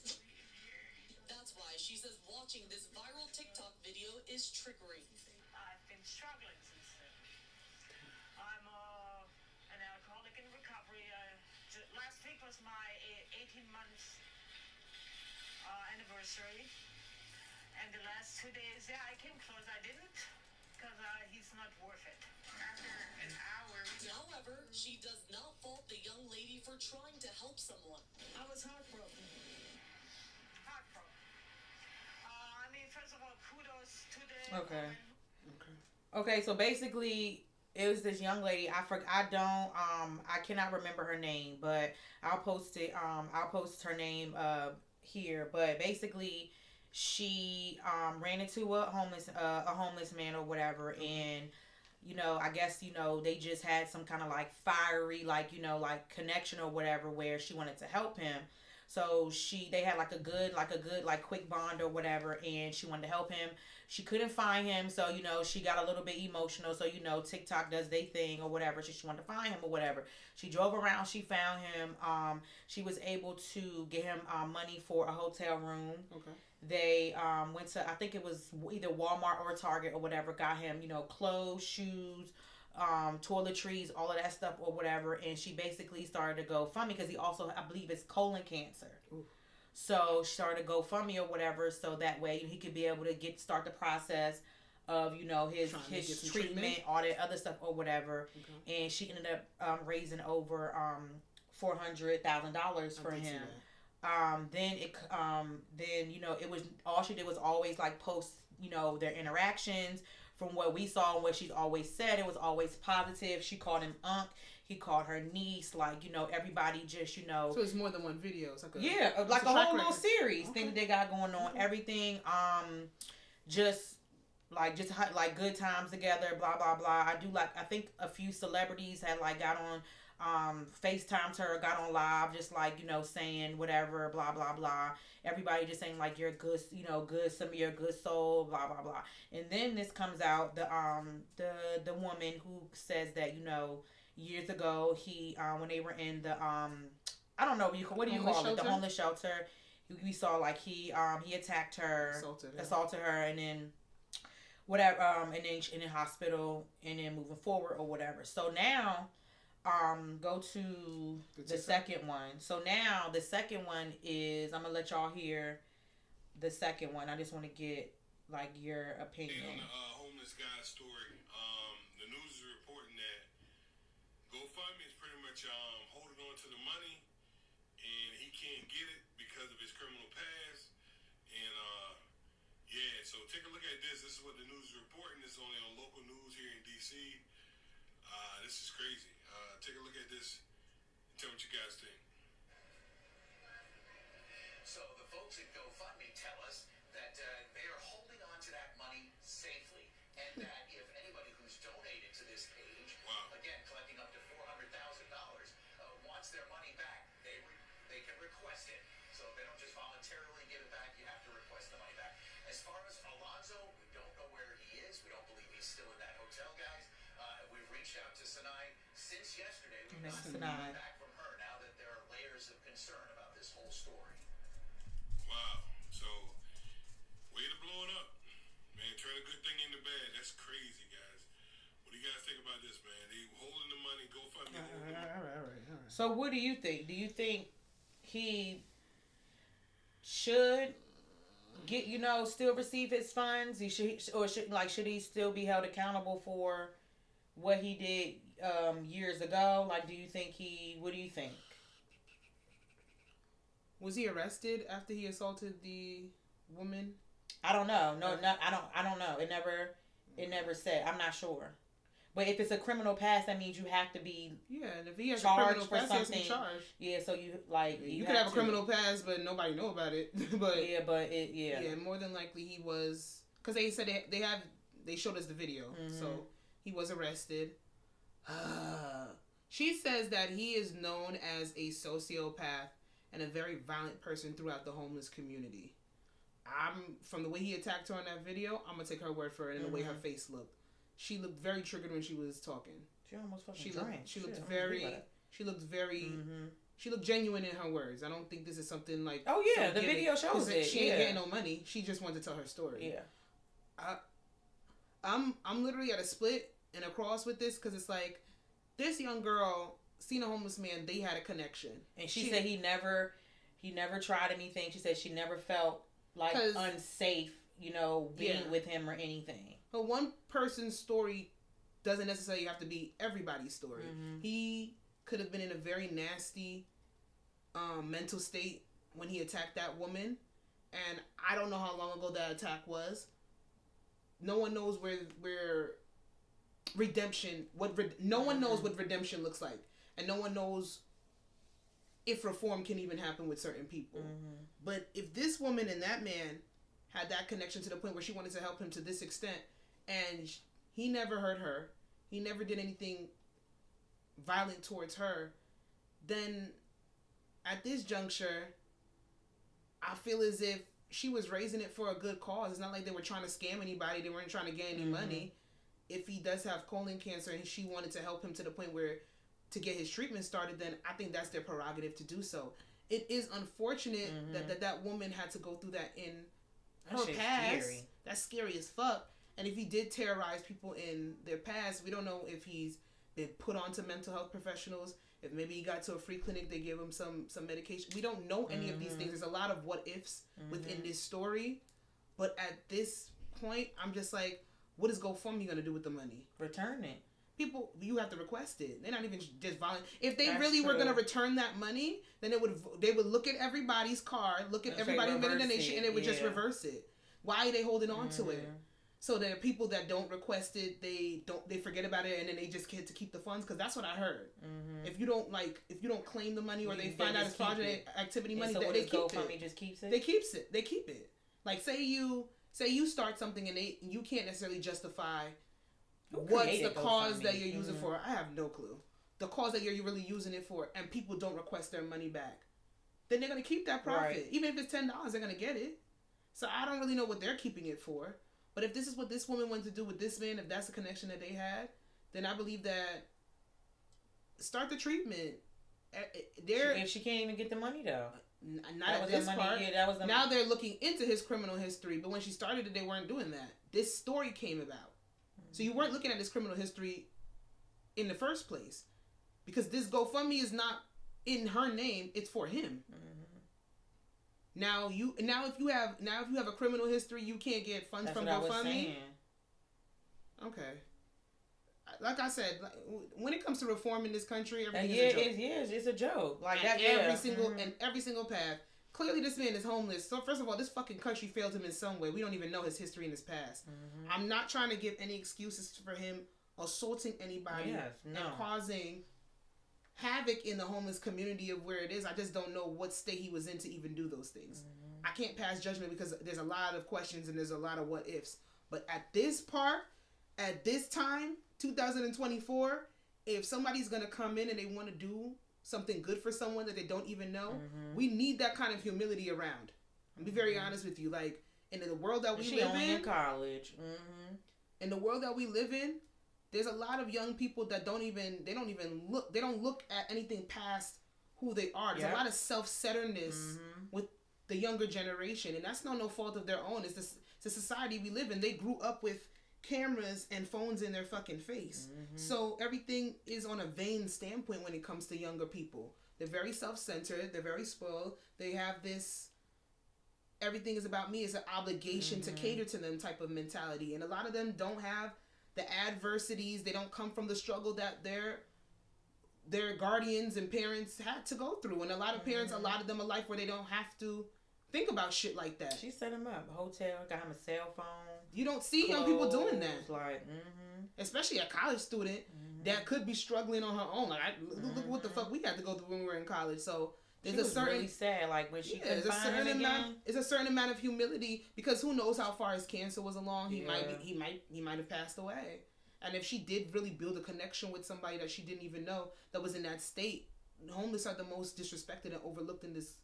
That's why she says watching this viral TikTok video is triggering. I've been struggling since then. I'm an alcoholic in recovery. Last week was my 18 months anniversary. And the last 2 days, yeah, I came close. I didn't because he's not worth it. After an hour. However, she does not fault the young lady for trying to help someone. I was heartbroken. I mean, first of all, kudos to the woman. Okay, so basically, it was this young lady. I cannot remember her name, but I'll post it. I'll post her name here. But basically, she ran into a homeless man or whatever, and I guess they just had some kind of like fiery like connection or whatever where she wanted to help him. So they had like a good quick bond or whatever, and she wanted to help him. She couldn't find him, so she got a little bit emotional. So TikTok does their thing or whatever. So she wanted to find him or whatever. She drove around. She found him. She was able to get him money for a hotel room. Okay. They went to, I think it was either Walmart or Target or whatever. Got him clothes, shoes, toiletries, all of that stuff or whatever. And she basically started to GoFundMe because he also, I believe, it's colon cancer. Ooh. So she started to GoFundMe or whatever, so that way he could be able to start the process of his treatment, all that other stuff or whatever. Okay. And she ended up raising over $400,000 for him. Then it was all she did was always like post their interactions. From what we saw and what she's always said, it was always positive. She called him Unc. He called her niece. Like, you know, everybody just, you know. So it's more than one video. It's like like a whole little record. series thing that they got going on. Everything, just like good times together. Blah blah blah. I think a few celebrities had like got on. FaceTimed her, got on live, just like, you know, saying whatever, blah blah blah. Everybody just saying like, you're good, you know, some of your good soul, blah blah blah. And then this comes out, the woman who says that, you know, years ago he when they were in the I don't know, what do you call it, the homeless shelter, we saw like he attacked her, assaulted her, and then whatever, and then in the hospital, and then moving forward or whatever. So now go to the second one. So now the second one is, I'm gonna let y'all hear the second one. I just want to get like your opinion. On the homeless guy's story, the news is reporting that GoFundMe is pretty much holding on to the money, and he can't get it because of his criminal past. And yeah, so take a look at this. This is what the news is reporting. This is only on local news here in DC. This is crazy. Take a look at this and tell what you guys think. So the folks at GoFundMe tell us that they are holding on to that money safely, and that if anybody who's donated to this page, again collecting up to $400,000, wants their money back, they can request it. So they don't just voluntarily give it back; you have to request the money back. As far as Alonzo, we don't know where he is. We don't believe he's still in that hotel, guys. We've reached out to Sinai since yesterday. We've not heard back from her now that there are layers of concern about this whole story. Wow. So, way to blow it up. Man, turn a good thing into bad. That's crazy, guys. What do you guys think about this, man? They holding the money, GoFundMe. All right. So what do you think? Do you think he should get, you know, still receive his funds? Should he still be held accountable for what he did years ago? Like, what do you think? Was he arrested after he assaulted the woman? I don't know. I don't know. It never said. I'm not sure. But if it's a criminal past, that means you have to be and if he has charged a criminal for past, something. he has to be charged. Yeah, so you could have a criminal past, but nobody know about it. but more than likely he was, because they said they showed us the video, so he was arrested. She says that he is known as a sociopath and a very violent person throughout the homeless community. From the way he attacked her on that video, I'm gonna take her word for it, and the way her face looked. She looked very triggered when she was talking. She almost fucking She looked she looked genuine in her words. I don't think this is something like, oh yeah, the video shows it. She ain't getting no money. She just wanted to tell her story. Yeah. I'm literally at a split and a cross with this, because it's like, this young girl seen a homeless man. They had a connection, and she said he never tried anything. She said she never felt like unsafe, you know, being with him or anything. But one person's story doesn't necessarily have to be everybody's story. He could have been in a very nasty mental state when he attacked that woman, and I don't know how long ago that attack was. No one knows where redemption, no one knows what redemption looks like, and no one knows if reform can even happen with certain people. But if this woman and that man had that connection to the point where she wanted to help him to this extent, and he never hurt her, he never did anything violent towards her, then at this juncture, I feel as if she was raising it for a good cause. It's not like they were trying to scam anybody. They weren't trying to get any money. If he does have colon cancer and she wanted to help him to the point where to get his treatment started, then I think that's their prerogative to do so. It is unfortunate that woman had to go through that in her past. Scary. That's scary as fuck. And if he did terrorize people in their past, we don't know if he's been put onto mental health professionals. If maybe he got to a free clinic, they gave him some medication. We don't know any of these things. There's a lot of what ifs within this story. But at this point, I'm just like, what is GoFundMe going to do with the money? Return it. People, you have to request it. They're not even just volunteering. If they really were going to return that money, then they would look at everybody's card, look at everybody who made a donation, and it would just reverse it. Why are they holding on to it? So there are people that don't request it, they forget about it, and then they just get to keep the funds, because that's what I heard. Mm-hmm. If you don't claim the money, or they find out it's project activity money, so they keep GoFundMe just keeps it. They keep it. Like say you start something and you can't necessarily justify what's the cause that you're using for. I have no clue. The cause that you're really using it for, and people don't request their money back, then they're gonna keep that profit. Right. Even if it's $10, they're gonna get it. So I don't really know what they're keeping it for. But if this is what this woman wanted to do with this man, if that's the connection that they had, then I believe that start the treatment. If she can't even get the money though. Not at this part. Yeah, that was the now they're looking into his criminal history, but when she started it, they weren't doing that. This story came about. Mm-hmm. So you weren't looking at his criminal history in the first place. Because this GoFundMe is not in her name, it's for him. Mm-hmm. Now if you have a criminal history, you can't get funds from GoFundMe. Okay. Like I said, when it comes to reform in this country, everything is a joke. It's a joke. Like and that, every single path. Clearly, this man is homeless. So first of all, this fucking country failed him in some way. We don't even know his history and his past. Mm-hmm. I'm not trying to give any excuses for him assaulting anybody and causing havoc in the homeless community of where it is. I just don't know what state he was in to even do those things. Mm-hmm. I can't pass judgment because there's a lot of questions and there's a lot of what ifs. But at this time, 2024, if somebody's gonna come in and they want to do something good for someone that they don't even know, we need that kind of humility around. I'll be very honest with you. Like in the world that we live in college, in the world that we live in, there's a lot of young people that don't look at anything past who they are. There's a lot of self-centeredness with the younger generation, and that's not no fault of their own. It's the society we live in. They grew up with cameras and phones in their fucking face. So everything is on a vain standpoint when it comes to younger people. They're very self-centered. They're very spoiled. They have this everything is about me. It's an obligation to cater to them type of mentality. And a lot of them don't have the adversities. They don't come from the struggle that their guardians and parents had to go through. And a lot of parents, a lot of them a life where they don't have to think about shit like that. She set him up. Hotel, got him a cell phone. You don't see young people doing that. Like, especially a college student that could be struggling on her own. Like, look what the fuck we had to go through when we were in college. So there's a certain really sad. Like when she couldn't find him again. It's a certain amount of humility because who knows how far his cancer was along. He might have passed away. And if she did really build a connection with somebody that she didn't even know that was in that state, homeless are the most disrespected and overlooked in this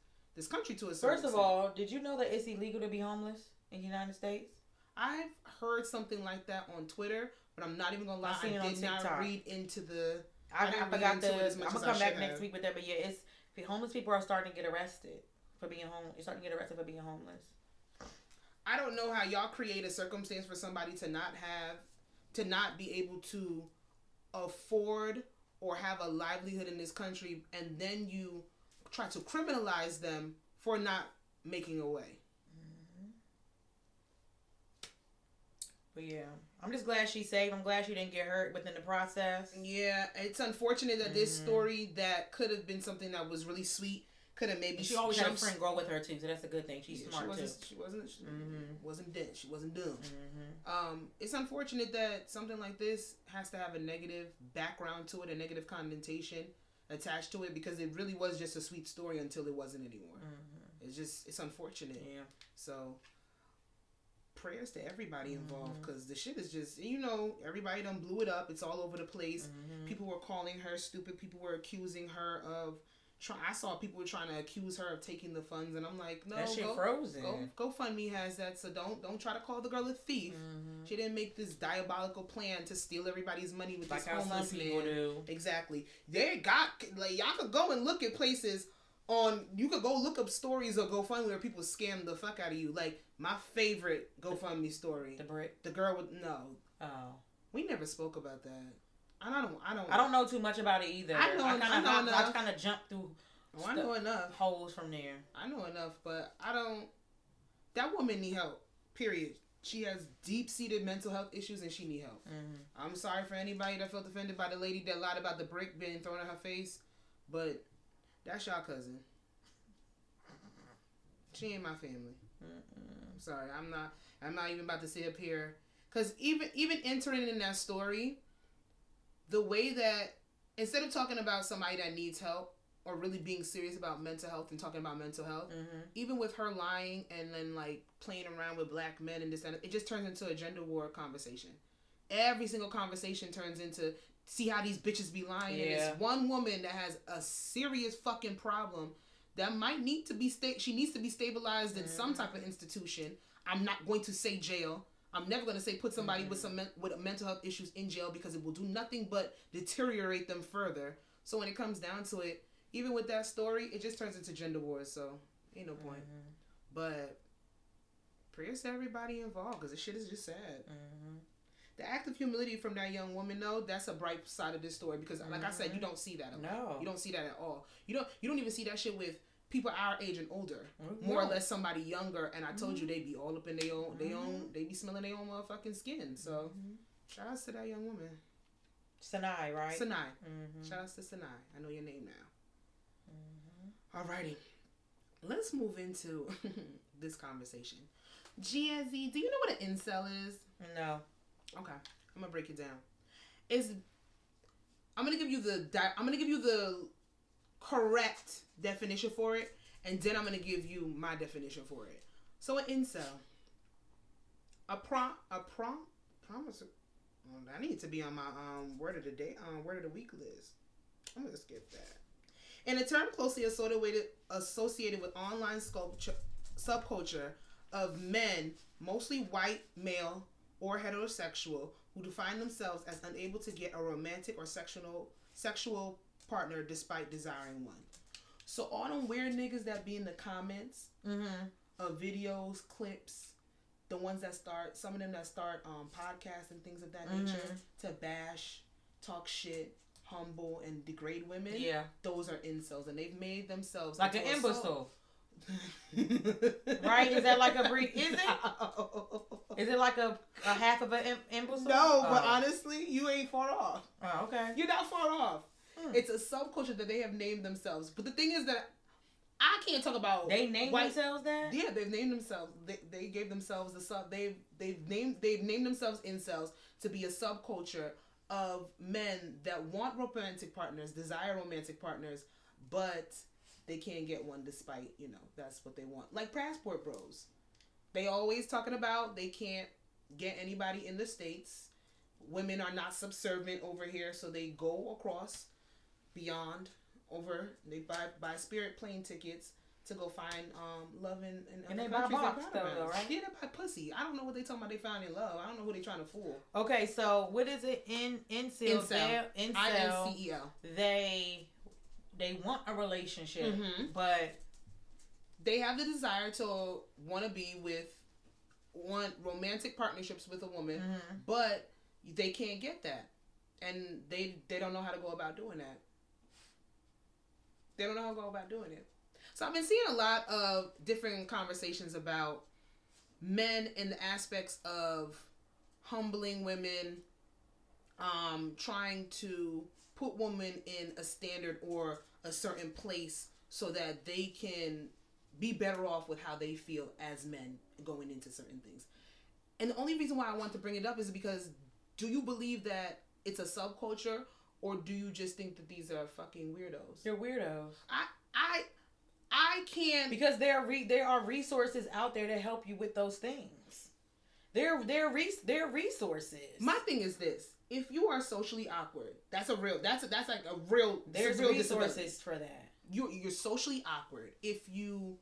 country to a certain extent. First of all, did you know that it's illegal to be homeless in the United States? I've heard something like that on Twitter, but I'm not even gonna lie. I did not read into the. I forgot to. I'm gonna come back next week with that. But yeah, it's homeless people are starting to get arrested for being homeless. You're starting to get arrested for being homeless. I don't know how y'all create a circumstance for somebody to not be able to afford or have a livelihood in this country, and then you try to criminalize them for not making a way. But yeah, I'm just glad she's safe. I'm glad she didn't get hurt within the process. Yeah, it's unfortunate that this story that could have been something that was really sweet could have maybe. And she always had a friend grow with her too, so that's a good thing. She's smart too. She wasn't dead. She wasn't doomed. It's unfortunate that something like this has to have a negative background to it, a negative connotation attached to it, because it really was just a sweet story until it wasn't anymore. It's unfortunate. Yeah. So prayers to everybody involved, because the shit is just, everybody done blew it up. It's all over the place. People were calling her stupid. People were accusing her of I saw people were trying to accuse her of taking the funds, and I'm like, no, that shit frozen. GoFundMe has that, so don't try to call the girl a thief. She didn't make this diabolical plan to steal everybody's money with this homeless man. Do. Exactly. Y'all could go and look at places you could go look up stories of GoFundMe where people scam the fuck out of you. Like my favorite GoFundMe story, the girl with we never spoke about that. I don't know too much about it either. I know enough. I kind of jumped through. I know enough holes from there. I know enough, but I don't. That woman need help. Period. She has deep-seated mental health issues, and she need help. I'm sorry for anybody that felt offended by the lady that lied about the brick being thrown in her face, but that's y'all cousin. She ain't my family. I'm sorry. I'm not even about to sit up here Because even entering in that story, the way that instead of talking about somebody that needs help or really being serious about mental health and talking about mental health, even with her lying and then like playing around with black men and this and that, it just turns into a gender war conversation. Every single conversation turns into see how these bitches be lying. Yeah. And it's one woman that has a serious fucking problem that might need to be she needs to be stabilized in some type of institution. I'm not going to say jail. I'm never going to say put somebody with with mental health issues in jail because it will do nothing but deteriorate them further. So when it comes down to it, even with that story, it just turns into gender wars. So ain't no point. But prayers to everybody involved because this shit is just sad. The act of humility from that young woman, though, that's a bright side of this story because, like I said, you don't see that. No, you don't see that at all. You don't even see that shit with people our age and older, more or less somebody younger. And I told you they be all up in they be smelling their own motherfucking skin. So, shout out to that young woman, Sinai, right? Sinai. Shout out to Sinai. I know your name now. Alrighty, let's move into this conversation. Jazzy, do you know what an incel is? No. Okay, I'm gonna break it down. I'm gonna give you the correct definition for it, and then I'm gonna give you my definition for it. So an incel, promise. I need to be on my word of the day, word of the week list. I'm gonna skip that. In a term closely associated with online subculture of men, mostly white, male, or heterosexual, who define themselves as unable to get a romantic or sexual partner despite desiring one. So all them weird niggas that be in the comments of videos, clips, the ones that start, some of them that start podcasts and things of that nature to bash, talk shit, humble, and degrade women. Yeah, those are incels, and they've made themselves like an imbecile. Right? Is that like a breed? Is it? Is it like a half of an imbecile? No, but honestly, you ain't far off. Oh, okay. You're not far off. It's a subculture that they have named themselves. But the thing is that I can't talk about. They named themselves that? Yeah, they've named themselves. They gave themselves the sub. They've named themselves incels to be a subculture of men that want romantic partners, desire romantic partners, but they can't get one despite, that's what they want. Like Passport Bros. They always talking about they can't get anybody in the States. Women are not subservient over here, so they go across beyond over. They buy Spirit plane tickets to go find love in they buy box though, right? Yeah, they buy pussy. I don't know what they talking about. They found in love. I don't know who they trying to fool. Okay, so what is it in incel? Incel. I-N-C-E-L. They want a relationship, but they have the desire to want romantic partnerships with a woman, but they can't get that, and they don't know how to go about doing that. They don't know how to go about doing it. So I've been seeing a lot of different conversations about men in the aspects of humbling women, trying to put women in a standard or a certain place so that they can be better off with how they feel as men going into certain things. And the only reason why I want to bring it up is because do you believe that it's a subculture, or do you just think that these are fucking weirdos? They're weirdos. I can't, because there are resources out there to help you with those things. They're resources. My thing is this: if you are socially awkward, that's like a real. There's real resources disability for that. You're socially awkward if you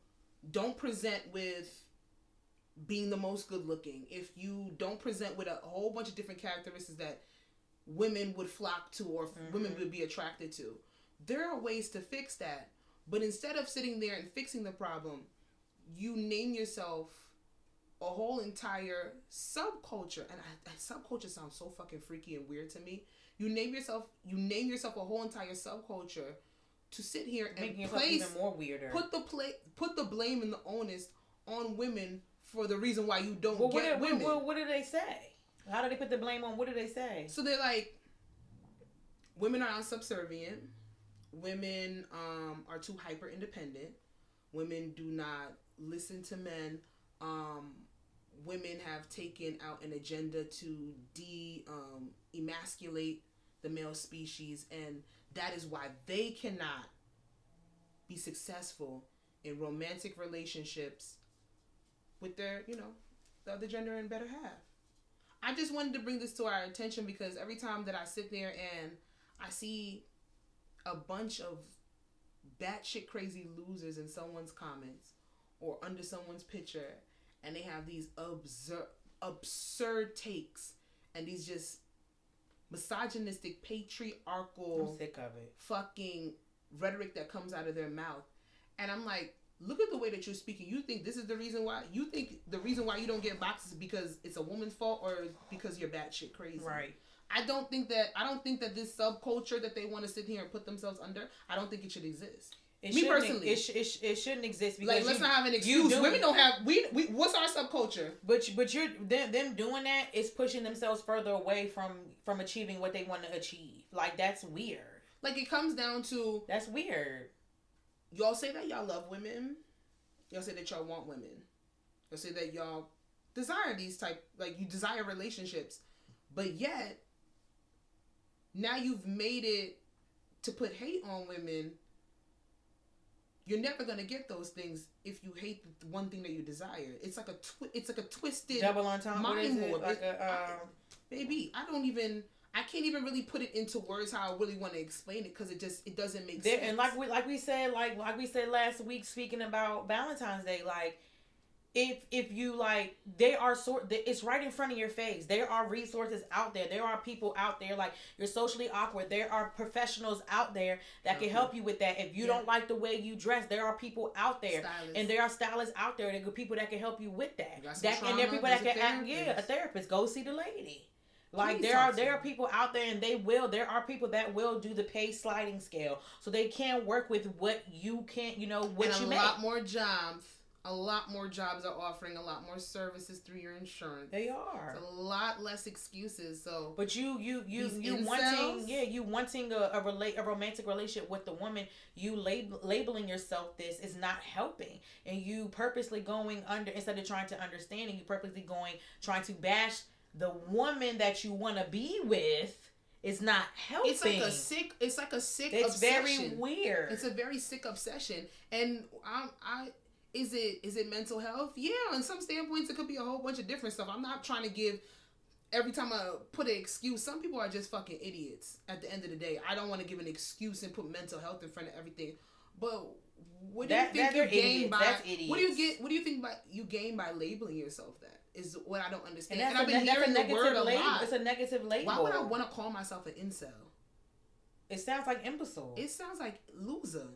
don't present with being the most good looking, if you don't present with a whole bunch of different characteristics that women would flock to or women would be attracted to. There are ways to fix that. But instead of sitting there and fixing the problem, you name yourself a whole entire subculture. And subculture sounds so fucking freaky and weird to me. You name yourself a whole entire subculture to sit here and making yourself even more weirder. Put the blame and the onus on women for the reason why you don't get women. What do they say? How do they put the blame on? What do they say? So they're like, women are subservient. Women are too hyper independent. Women do not listen to men women have taken out an agenda to emasculate the male species, and that is why they cannot be successful in romantic relationships with their, the other gender and better half. I just wanted to bring this to our attention because every time that I sit there and I see a bunch of batshit crazy losers in someone's comments or under someone's picture, and they have these absurd takes and these just misogynistic, patriarchal, I'm sick of it, fucking rhetoric that comes out of their mouth, and I'm like, look at the way that you're speaking. You think this is the reason why? You think the reason why you don't get boxes is because it's a woman's fault or because you're batshit crazy? Right. I don't think that this subculture that they want to sit here and put themselves under, I don't think it should exist. Me personally, it shouldn't exist because let's not have an excuse. Women don't have we. What's our subculture? But you're them doing that is pushing themselves further away from achieving what they want to achieve. Like, that's weird. Like, it comes down to, that's weird. Y'all say that y'all love women. Y'all say that y'all want women. Y'all say that y'all desire these type, like, you desire relationships. But yet, now you've made it to put hate on women. You're never gonna get those things if you hate the one thing that you desire. It's like a twisted double entendre. Mind warp. Baby, I can't even really put it into words how I really want to explain it because it doesn't make sense. And like we said last week, speaking about Valentine's Day, like, if you like, it's right in front of your face. There are resources out there. There are people out there, like, you're socially awkward. There are professionals out there that can help you with that. If you don't like the way you dress, there are people out there, and there are stylists out there. There are people that can help you with that. And there are people that can a therapist. Go see the lady. Like, there are people out there, and there are people that will do the pay sliding scale, so they can work with what you can't, what you make. A lot more jobs are offering a lot more services through your insurance. They are. It's a lot less excuses. So, but you wanting a romantic relationship with the woman, you labeling yourself this is not helping, and you purposely going under, instead of trying to understand, and you purposely trying to bash the woman that you want to be with. Is not helping. It's like a sick obsession. It's very weird. It's a very sick obsession, and Is it mental health? Yeah, on some standpoints, it could be a whole bunch of different stuff. I'm not trying to give, every time I put an excuse, some people are just fucking idiots at the end of the day. I don't want to give an excuse and put mental health in front of everything. But what do you think you gain by, what do you think you gain by labeling yourself that? Is what I don't understand. And I've been hearing the word a lot. It's a negative label. Why would I want to call myself an incel? It sounds like imbecile. It sounds like loser.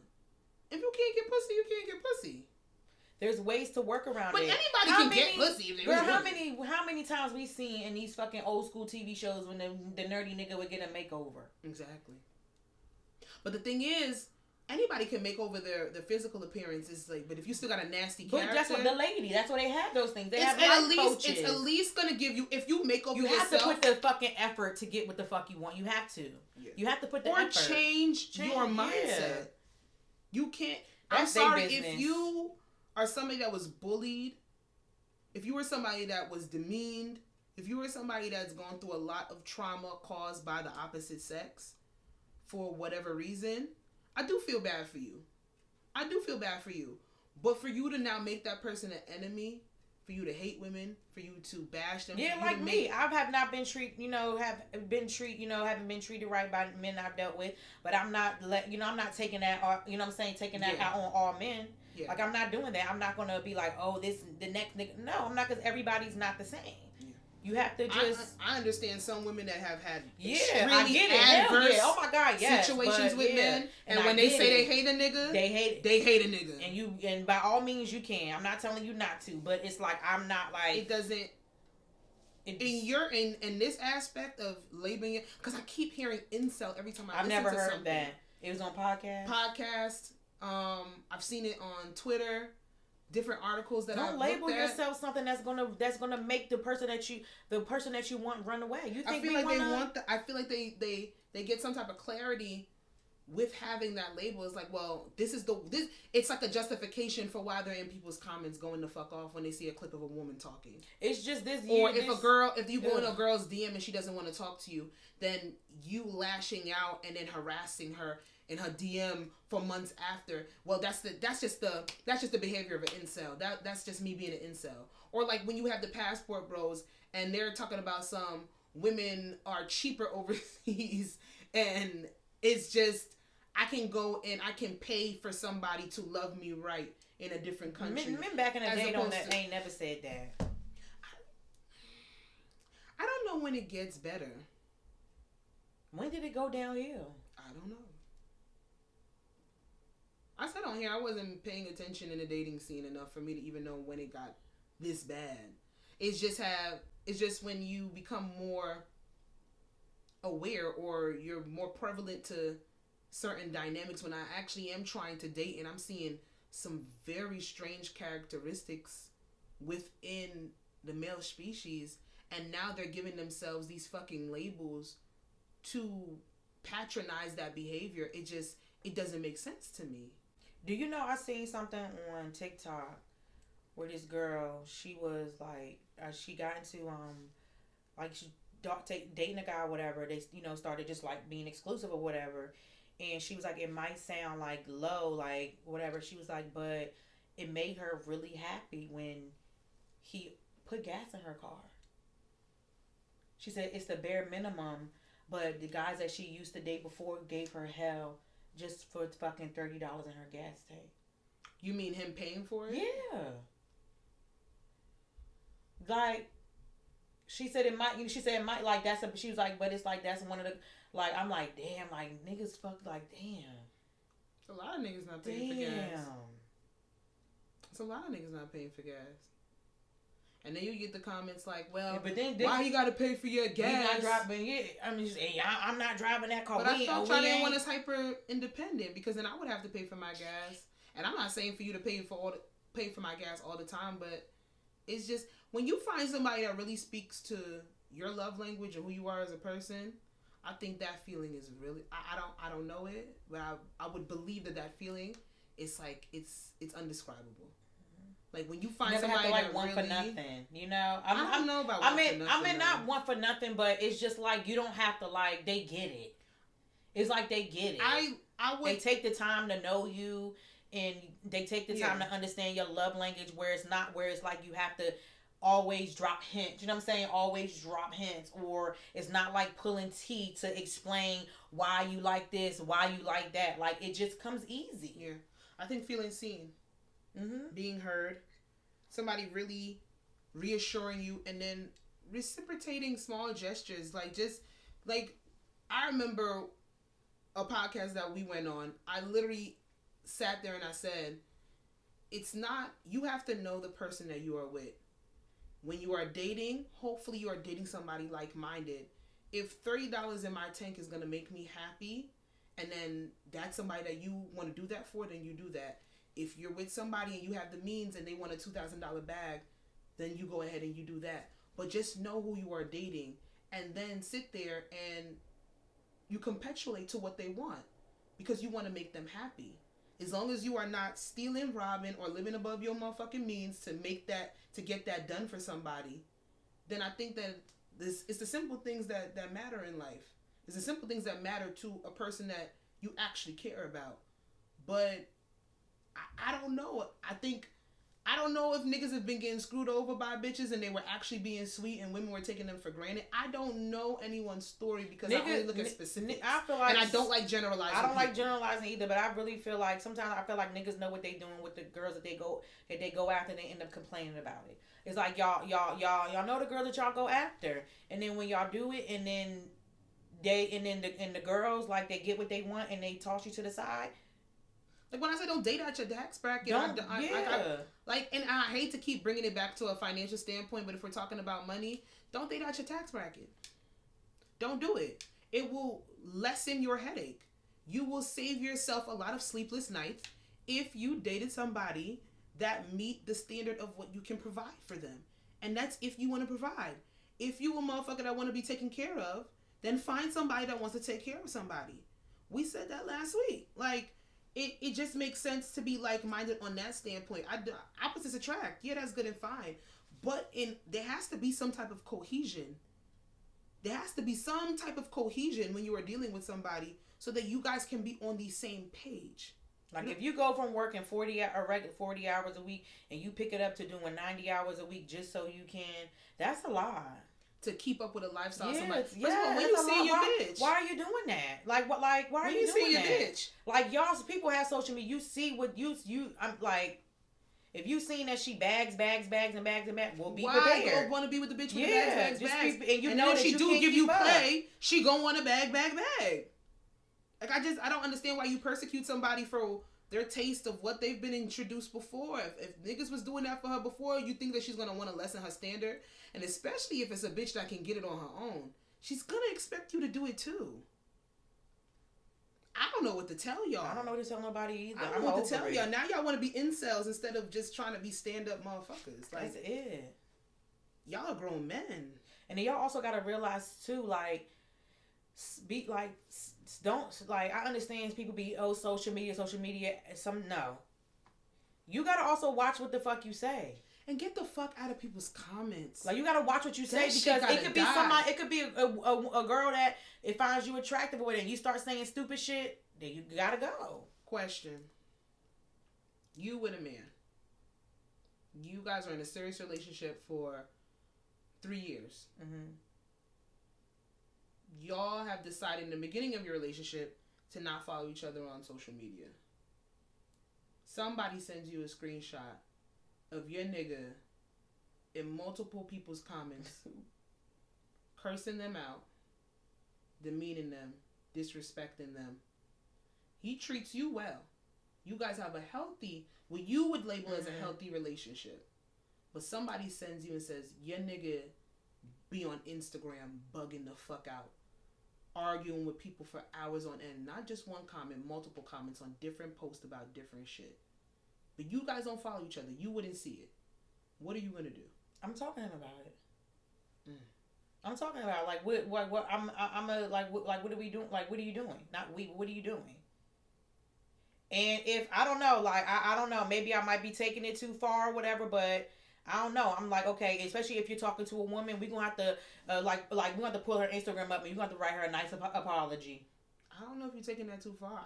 If you can't get pussy, you can't get pussy. There's ways to work around it. But anybody can get pussy if they really how many times we seen in these fucking old school TV shows when the nerdy nigga would get a makeover? Exactly. But the thing is, anybody can make over their physical appearance. It's like, but if you still got a nasty character. But that's what the lady. That's why they have those things. They have coaches. It's at least gonna give you, if you make over yourself. You have to put the fucking effort to get what the fuck you want. You have to. Yeah. You have to put the effort. Or change your mindset. Yeah. You can't. I'm sorry if you are somebody that was bullied, if you were somebody that was demeaned, if you were somebody that's gone through a lot of trauma caused by the opposite sex, for whatever reason, I do feel bad for you. But for you to now make that person an enemy, for you to hate women, for you to bash them. Yeah, like me. I have not been haven't been treated right by men I've dealt with. But I'm not I'm not taking that, taking that out on all men. Yeah. Like, I'm not doing that. I'm not going to be like, oh, the next nigga. No, I'm not, because everybody's not the same. Yeah. You have to just... I understand some women that have had I get it. adverse oh my God, yes. situations with men. And when they say they hate a nigga, they hate it. They hate a nigga. And by all means you can. I'm not telling you not to, but it's like, I'm not like... It doesn't... In this aspect of labeling it, because I keep hearing incel every time I've never heard that. It was on podcast. I've seen it on Twitter, different articles that don't label yourself something that's gonna make the person that you want run away. You think I feel like they get some type of clarity with having that label, it's like, well, this. It's like a justification for why they're in people's comments going the fuck off when they see a clip of a woman talking. It's just this. Or if you go in a girl's DM and she doesn't want to talk to you, then you lashing out and then harassing her in her DM for months after. Well, that's just the behavior of an incel. That's just me being an incel. Or like when you have the passport bros and they're talking about some women are cheaper overseas, and it's just, I can go and I can pay for somebody to love me right in a different country. Men back in the day ain't never said that. I don't know when it gets better. When did it go downhill? I don't know. I said on here I wasn't paying attention in the dating scene enough for me to even know when it got this bad. It's just when you become more aware or you're more prevalent to certain dynamics, when I actually am trying to date and I'm seeing some very strange characteristics within the male species, and now they're giving themselves these fucking labels to patronize that behavior. It doesn't make sense to me. Do you know I seen something on TikTok where this girl, she was like, she got into like she dating a guy or whatever. They started just like being exclusive or whatever, and she was like, it might sound like low, like whatever. She was like, but it made her really happy when he put gas in her car. She said it's the bare minimum, but the guys that she used to date before gave her hell just for fucking $30 in her gas tank. You mean him paying for it? Yeah. Like, she said it might, like, she was like, but it's like, that's one of the, like, I'm like, damn, like, niggas fuck, like, damn. A lot of niggas not paying for gas. It's a lot of niggas not paying for gas. And then you get the comments like, well, but then why you got to pay for your gas? Not driving, I'm not driving that car. But I thought y'all didn't want us hyper independent, because then I would have to pay for my gas. And I'm not saying for you to pay for my gas all the time, but it's just, when you find somebody that really speaks to your love language and who you are as a person, I think that feeling is really, I don't know it, but I would believe that feeling, it's like, it's undescribable. Like when you find somebody that one really, for nothing, you know. I don't know about one for nothing. I mean, not one for nothing, but it's just like you don't have to, like, they get it. It's like they get it. I would. They take the time to know you, and they take the time to understand your love language. Where it's like you have to always drop hints. You know what I'm saying? Always drop hints, or it's not like pulling teeth to explain why you like this, why you like that. Like, it just comes easy. Yeah, I think feeling seen. Mm-hmm. Being heard, somebody really reassuring you, and then reciprocating small gestures. Like, just like, I remember a podcast that we went on. I literally sat there and I said, it's not, you have to know the person that you are with. When you are dating, hopefully you are dating somebody like-minded. If $30 in my tank is going to make me happy, and then that's somebody that you want to do that for, then you do that. If you're with somebody and you have the means and they want a $2,000 bag, then you go ahead and you do that. But just know who you are dating, and then sit there and you capitulate to what they want, because you want to make them happy. As long as you are not stealing, robbing, or living above your motherfucking means to get that done for somebody, then I think that it's the simple things that matter in life. It's the simple things that matter to a person that you actually care about. But I don't know. I don't know if niggas have been getting screwed over by bitches and they were actually being sweet and women were taking them for granted. I don't know anyone's story, because I only look at specifics. I feel like, and I don't like generalizing. I don't like generalizing either, but I really feel like sometimes I feel like niggas know what they doing with the girls that they go after, and they end up complaining about it. It's like y'all know the girl that y'all go after, and then when y'all do it, and then the girls, like, they get what they want and they toss you to the side. Like when I say don't date out your tax bracket, and I hate to keep bringing it back to a financial standpoint, but if we're talking about money, don't date out your tax bracket. Don't do it. It will lessen your headache. You will save yourself a lot of sleepless nights if you dated somebody that meet the standard of what you can provide for them. And that's if you want to provide. If you a motherfucker that want to be taken care of, then find somebody that wants to take care of somebody. We said that last week. Like, it just makes sense to be like-minded on that standpoint. Opposites attract. Yeah, that's good and fine. But there has to be some type of cohesion. There has to be some type of cohesion when you are dealing with somebody so that you guys can be on the same page. Like, if you go from working 40 hours a week and you pick it up to doing 90 hours a week just so you can, that's a lot. To keep up with a lifestyle. Yes, Somebody. yeah, First of all, when you see your bitch. Why are you doing that? Like, what? Like, why are you doing that? Bitch. Like, y'all, people have social media. You see what I'm like. If you seen that she bags, well, be prepared. Why want to be with the bitch with the bags? And you and know then that she you do can't give you keep up. play, she gonna want to bag. Like, I don't understand why you persecute somebody for their taste of what they've been introduced before. If niggas was doing that for her before, you think that she's gonna want to lessen her standard? And especially if it's a bitch that can get it on her own, she's gonna expect you to do it too. I don't know what to tell y'all. I don't know what to tell nobody either. I don't know what to tell y'all. Now y'all want to be incels instead of just trying to be stand-up motherfuckers. Like, that's it. Y'all are grown men. And then y'all also got to realize too, like, don't, like, I understand people be, social media, no. You got to also watch what the fuck you say. And get the fuck out of people's comments. Like, you gotta watch what you say, because it could be somebody. It could be a girl that it finds you attractive with, and you start saying stupid shit. Then you gotta go. Question: you with a man. You guys are in a serious relationship for 3 years. Mm-hmm. Y'all have decided in the beginning of your relationship to not follow each other on social media. Somebody sends you a screenshot of your nigga in multiple people's comments, cursing them out, demeaning them, disrespecting them. He treats you well. You guys have a healthy, what you would label as a healthy relationship. But somebody sends you and says, your nigga be on Instagram bugging the fuck out, arguing with people for hours on end. Not just one comment, multiple comments on different posts about different shit. But you guys don't follow each other. You wouldn't see it. What are you gonna do? I'm talking about it. I'm talking about, like, what I'm what are we doing? Like, what are you doing? What are you doing? And if I don't know, like, I don't know, maybe I might be taking it too far or whatever, but I don't know. I'm like, okay, especially if you're talking to a woman, we're gonna have to like we're gonna have to pull her Instagram up and you're gonna have to write her a nice apology. I don't know if you're taking that too far.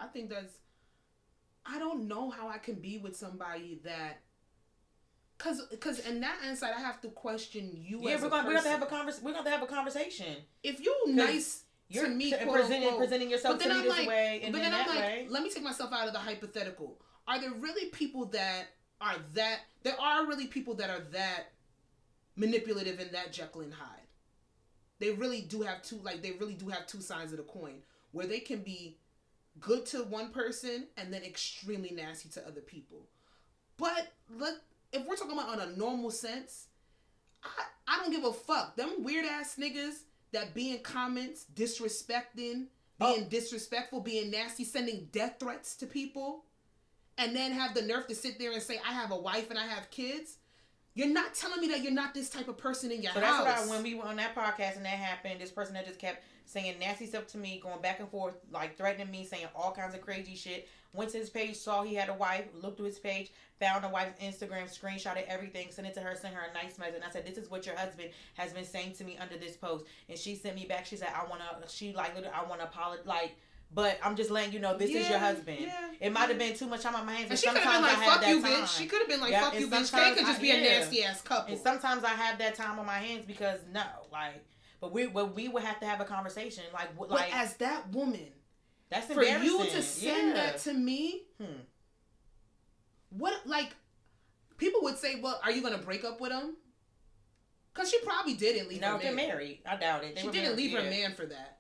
I don't know how I can be with somebody that, cause in that insight I have to question you. Yeah, we're gonna have to have a conversation. If you nice to me, presenting yourself to me this way, and but then I'm that way. Let me take myself out of the hypothetical. Are there really people that are that? There are really people that are that manipulative and that Jekyll and Hyde. They really do have two sides of the coin, where they can be good to one person and then extremely nasty to other people. But if we're talking about on a normal sense, I don't give a fuck. Them weird ass niggas that be in comments disrespecting, being disrespectful, being nasty, sending death threats to people, and then have the nerve to sit there and say, I have a wife and I have kids. You're not telling me that you're not this type of person in your house. So that's what when we were on that podcast and that happened, this person that just kept saying nasty stuff to me, going back and forth, like threatening me, saying all kinds of crazy shit. Went to his page, saw he had a wife, looked through his page, found a wife's Instagram, screenshotted everything, sent it to her, sent her a nice message. And I said, this is what your husband has been saying to me under this post. And she sent me back, she said, I want to apologize, like, but I'm just letting you know this is your husband. Yeah, it might have been too much time on my hands. And she could have been like, fuck you, bitch. She could have been like, fuck you, bitch. They could just be a nasty ass couple. And sometimes I have that time on my hands because but we would have to have a conversation. But as that woman, that's for you to send that to me. What, like, people would say, well, are you gonna break up with him? Because she probably didn't leave her man. No, they're married. I doubt it. She didn't leave her man for that.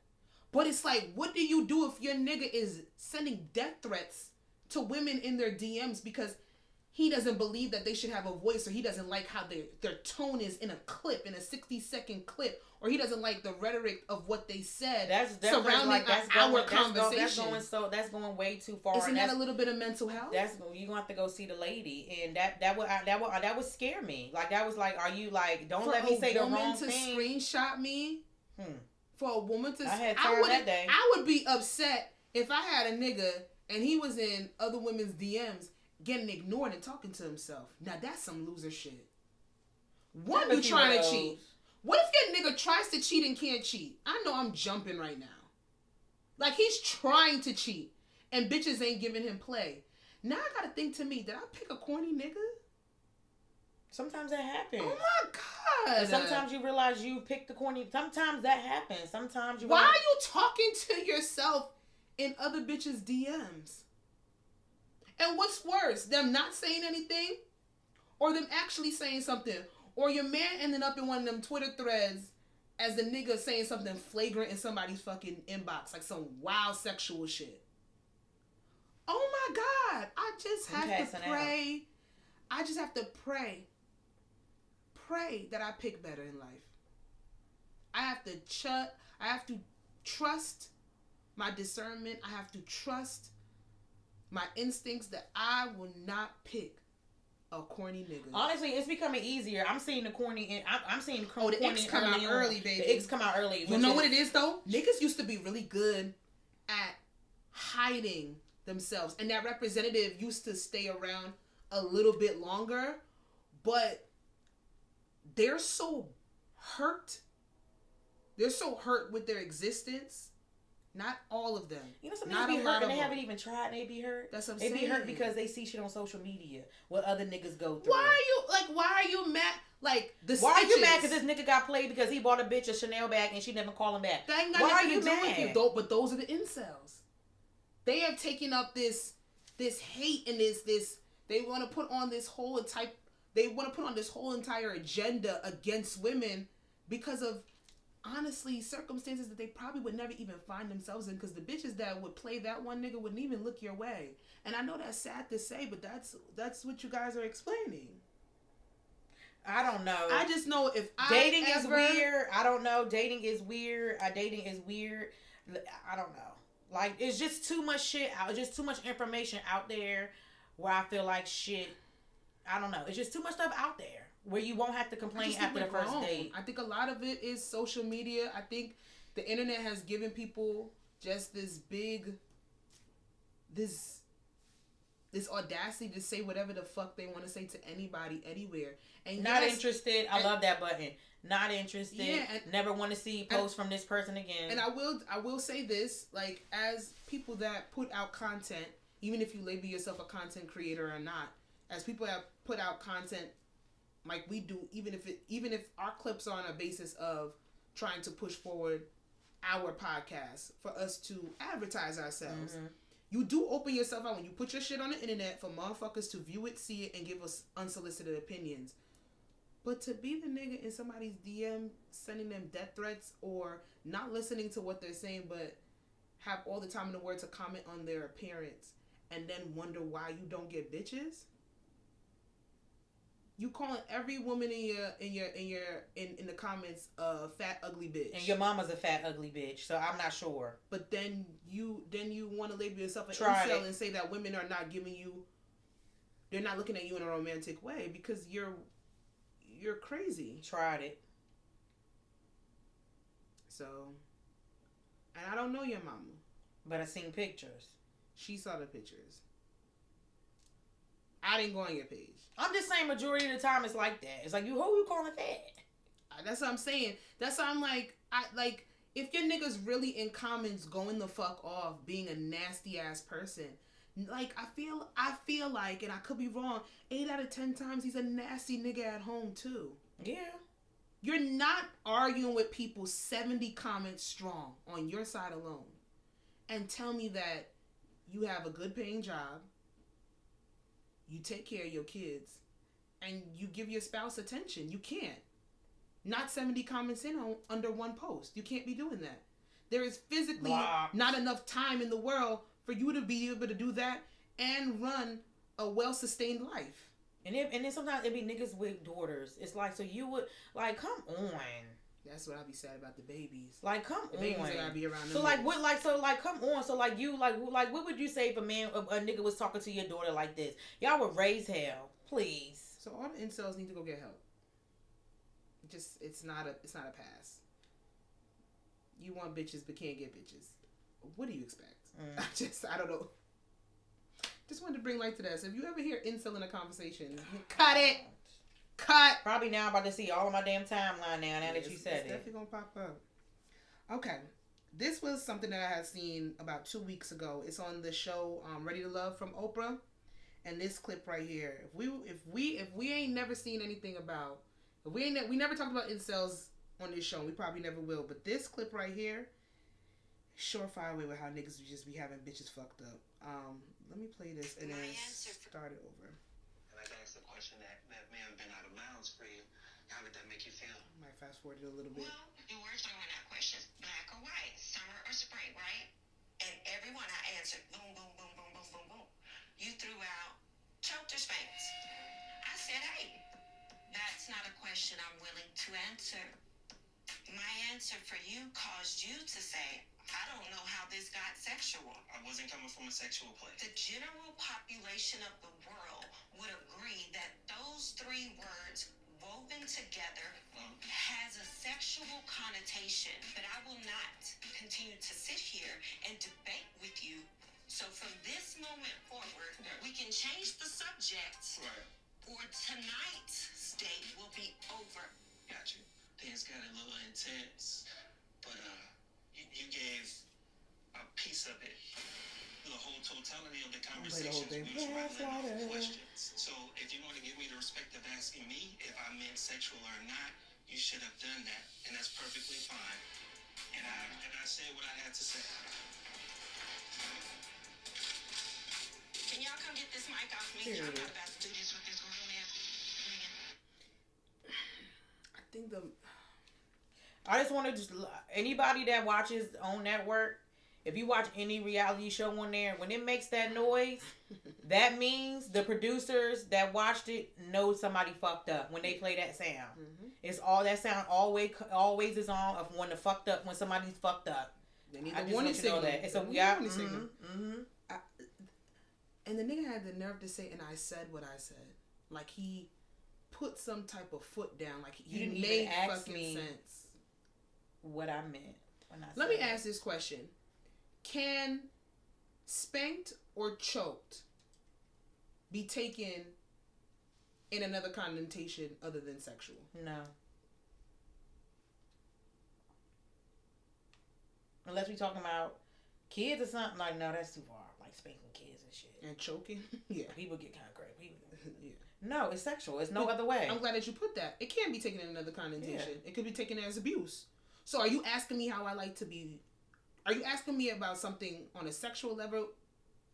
But it's like, what do you do if your nigga is sending death threats to women in their DMs because he doesn't believe that they should have a voice, or he doesn't like how their tone is in a clip, in a 60-second clip, or he doesn't like the rhetoric of what they said surrounding our conversation. That's going way too far. Isn't that a little bit of mental health? You gonna have to go see the lady, and that would scare me. Like, that was like, are you like, don't let me say the wrong thing. For a woman to screenshot me. For a woman to, I had time that day. I would be upset if I had a nigga and he was in other women's DMs getting ignored and talking to himself, now that's some loser shit. One, you trying to cheat. What if your nigga tries to cheat and can't cheat? I know I'm jumping right now. Like, he's trying to cheat and bitches ain't giving him play. Now I gotta think to me, did I pick a corny nigga? Sometimes that happens. Oh my God. And sometimes you realize you picked the corny. Sometimes that happens. Sometimes you. Why are you talking to yourself in other bitches' DMs? And what's worse, them not saying anything, or them actually saying something, or your man ending up in one of them Twitter threads as the nigga saying something flagrant in somebody's fucking inbox, like some wild sexual shit. Oh my God. I just have to pray. I just have to pray. Pray that I pick better in life. I have to trust my discernment. I have to trust my instincts that I will not pick a corny nigga. Honestly, it's becoming easier. I'm seeing the corny. I'm seeing the corny. The X come out early, baby. The X come out early. You know what it is though? Niggas used to be really good at hiding themselves, and that representative used to stay around a little bit longer, but they're so hurt. They're so hurt with their existence. Not all of them. You know, some niggas be hurt and they haven't even tried and they be hurt. That's what I'm saying. They be hurt because they see shit on social media. What other niggas go through. Why are you mad? Like, why are you mad because this nigga got played because he bought a bitch a Chanel bag and she never called him back? That ain't got why are nothing you to do mad? with you, though, but those are the incels. They have taken up this hate and this they want to put on this whole entire agenda against women because of, honestly, circumstances that they probably would never even find themselves in, because the bitches that would play that one nigga wouldn't even look your way. And I know that's sad to say, but that's what you guys are explaining. I don't know. I just know if dating is weird. I don't know. Dating is weird. Dating is weird. I don't know. Like, it's just too much shit out. Just too much information out there where I feel like shit. I don't know. It's just too much stuff out there where you won't have to complain after the first date. I think a lot of it is social media. I think the internet has given people just this audacity to say whatever the fuck they want to say to anybody, anywhere. And not interested. I love that button. Not interested. Yeah, never want to see posts from this person again. And I will say this, like, as people that put out content, even if you label yourself a content creator or not, as people that put out content like we do, even if our clips are on a basis of trying to push forward our podcast for us to advertise ourselves. Mm-hmm. You do open yourself out when you put your shit on the internet for motherfuckers to view it, see it, and give us unsolicited opinions. But to be the nigga in somebody's DM sending them death threats or not listening to what they're saying, but have all the time in the world to comment on their appearance and then wonder why you don't get bitches. You calling every woman in the comments a fat ugly bitch, and your mama's a fat ugly bitch. So I'm not sure. But then you want to label yourself an incel and say that women are not giving you, they're not looking at you in a romantic way because you're crazy. Tried it. So, and I don't know your mama, but I seen pictures. She saw the pictures. I didn't go on your page. I'm just saying majority of the time it's like that. It's like, who you calling fat? That's what I'm saying. That's why I'm like, if your nigga's really in comments going the fuck off, being a nasty ass person, like, I feel like, and I could be wrong, 8 out of 10 times he's a nasty nigga at home too. Yeah. You're not arguing with people 70 comments strong on your side alone and tell me that you have a good paying job, you take care of your kids, and you give your spouse attention. You can't. Not 70 comments in under one post. You can't be doing that. There is physically not enough time in the world for you to be able to do that and run a well-sustained life. And then sometimes it be niggas with daughters. It's like, so you would, like, come on. That's what I be sad about the babies. Like, come on. The babies gotta be around them. So like, what? Like, so like, come on. So like, you like, what would you say if a nigga was talking to your daughter like this? Y'all would raise hell, please. So all the incels need to go get help. It's not a pass. You want bitches but can't get bitches. what do you expect? I don't know. Just wanted to bring light to that. So if you ever hear incel in a conversation, cut it. Cut. Probably now I'm about to see all of my damn timeline now that you said it's definitely gonna pop up. Okay. This was something that I had seen about 2 weeks ago. It's on the show Ready to Love from Oprah. And this clip right here. If we ain't never seen anything about, we never talked about incels on this show. We probably never will. But this clip right here, surefire way with how niggas just be having bitches fucked up. Let me play this and then start it over. And I asked a question that may have been out of bounds for you. How did that make you feel? I might fast forward it a little bit. Well, you were throwing out questions, black or white, summer or spring, right? And everyone I answered, boom, boom, boom, boom, boom, boom, boom. You threw out choked or spanked. I said, hey, that's not a question I'm willing to answer. My answer for you caused you to say, I don't know how this got sexual. I wasn't coming from a sexual place. The general population of the world would agree that those three words woven together has a sexual connotation. But I will not continue to sit here and debate with you. So from this moment forward, we can change the subject, or tonight's date will be over. Got you. Things got a little intense, but you gave a piece of it. The whole totality of the conversation was running questions. So if you want to give me the respect of asking me if I meant sexual or not, you should have done that, and that's perfectly fine. And I said what I had to say. Can y'all come get this mic off me? I'm not about to do this with this grown ass nigga. I think I just want to anybody that watches on network, if you watch any reality show on there, when it makes that noise, that means the producers that watched it know somebody fucked up when they play that sound. Mm-hmm. It's all that sound always is on of when when somebody's fucked up. They need a warning signal. It's a warning signal. Mm-hmm. And the nigga had the nerve to say, and I said what I said. Like he put some type of foot down. Like he didn't made even ask fucking me sense. What I meant when I Let me ask this question. Can spanked or choked be taken in another connotation other than sexual? No. Unless we talking about kids or something. Like, no, that's too far. Like spanking kids and shit. And choking? Yeah. People get kind of crazy. Yeah. No, it's sexual. It's no other way. I'm glad that you put that. It can be taken in another connotation. Yeah. It could be taken as abuse. So are you asking me how I like to be... Are you asking me about something on a sexual level,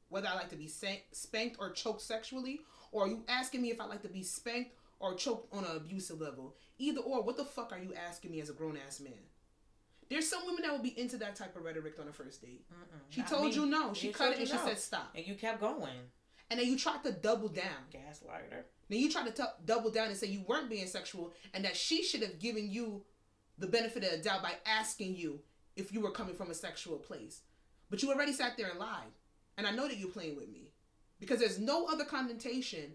whether I like to be spanked or choked sexually? Or are you asking me if I like to be spanked or choked on an abusive level? Either or, what the fuck are you asking me as a grown-ass man? There's some women that will be into that type of rhetoric on a first date. She told you no. She cut it and she said stop. And you kept going. And then you tried to double down. Gaslighter. Then you tried to double down and say you weren't being sexual and that she should have given you the benefit of the doubt by asking you if you were coming from a sexual place. But you already sat there and lied. And I know that you're playing with me. Because there's no other connotation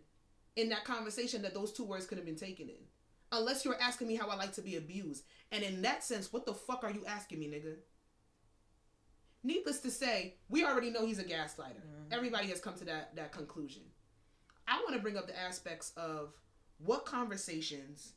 in that conversation that those two words could have been taken in. Unless you're asking me how I like to be abused. And in that sense, what the fuck are you asking me, nigga? Needless to say, we already know he's a gaslighter. Mm-hmm. Everybody has come to that conclusion. I want to bring up the aspects of what conversations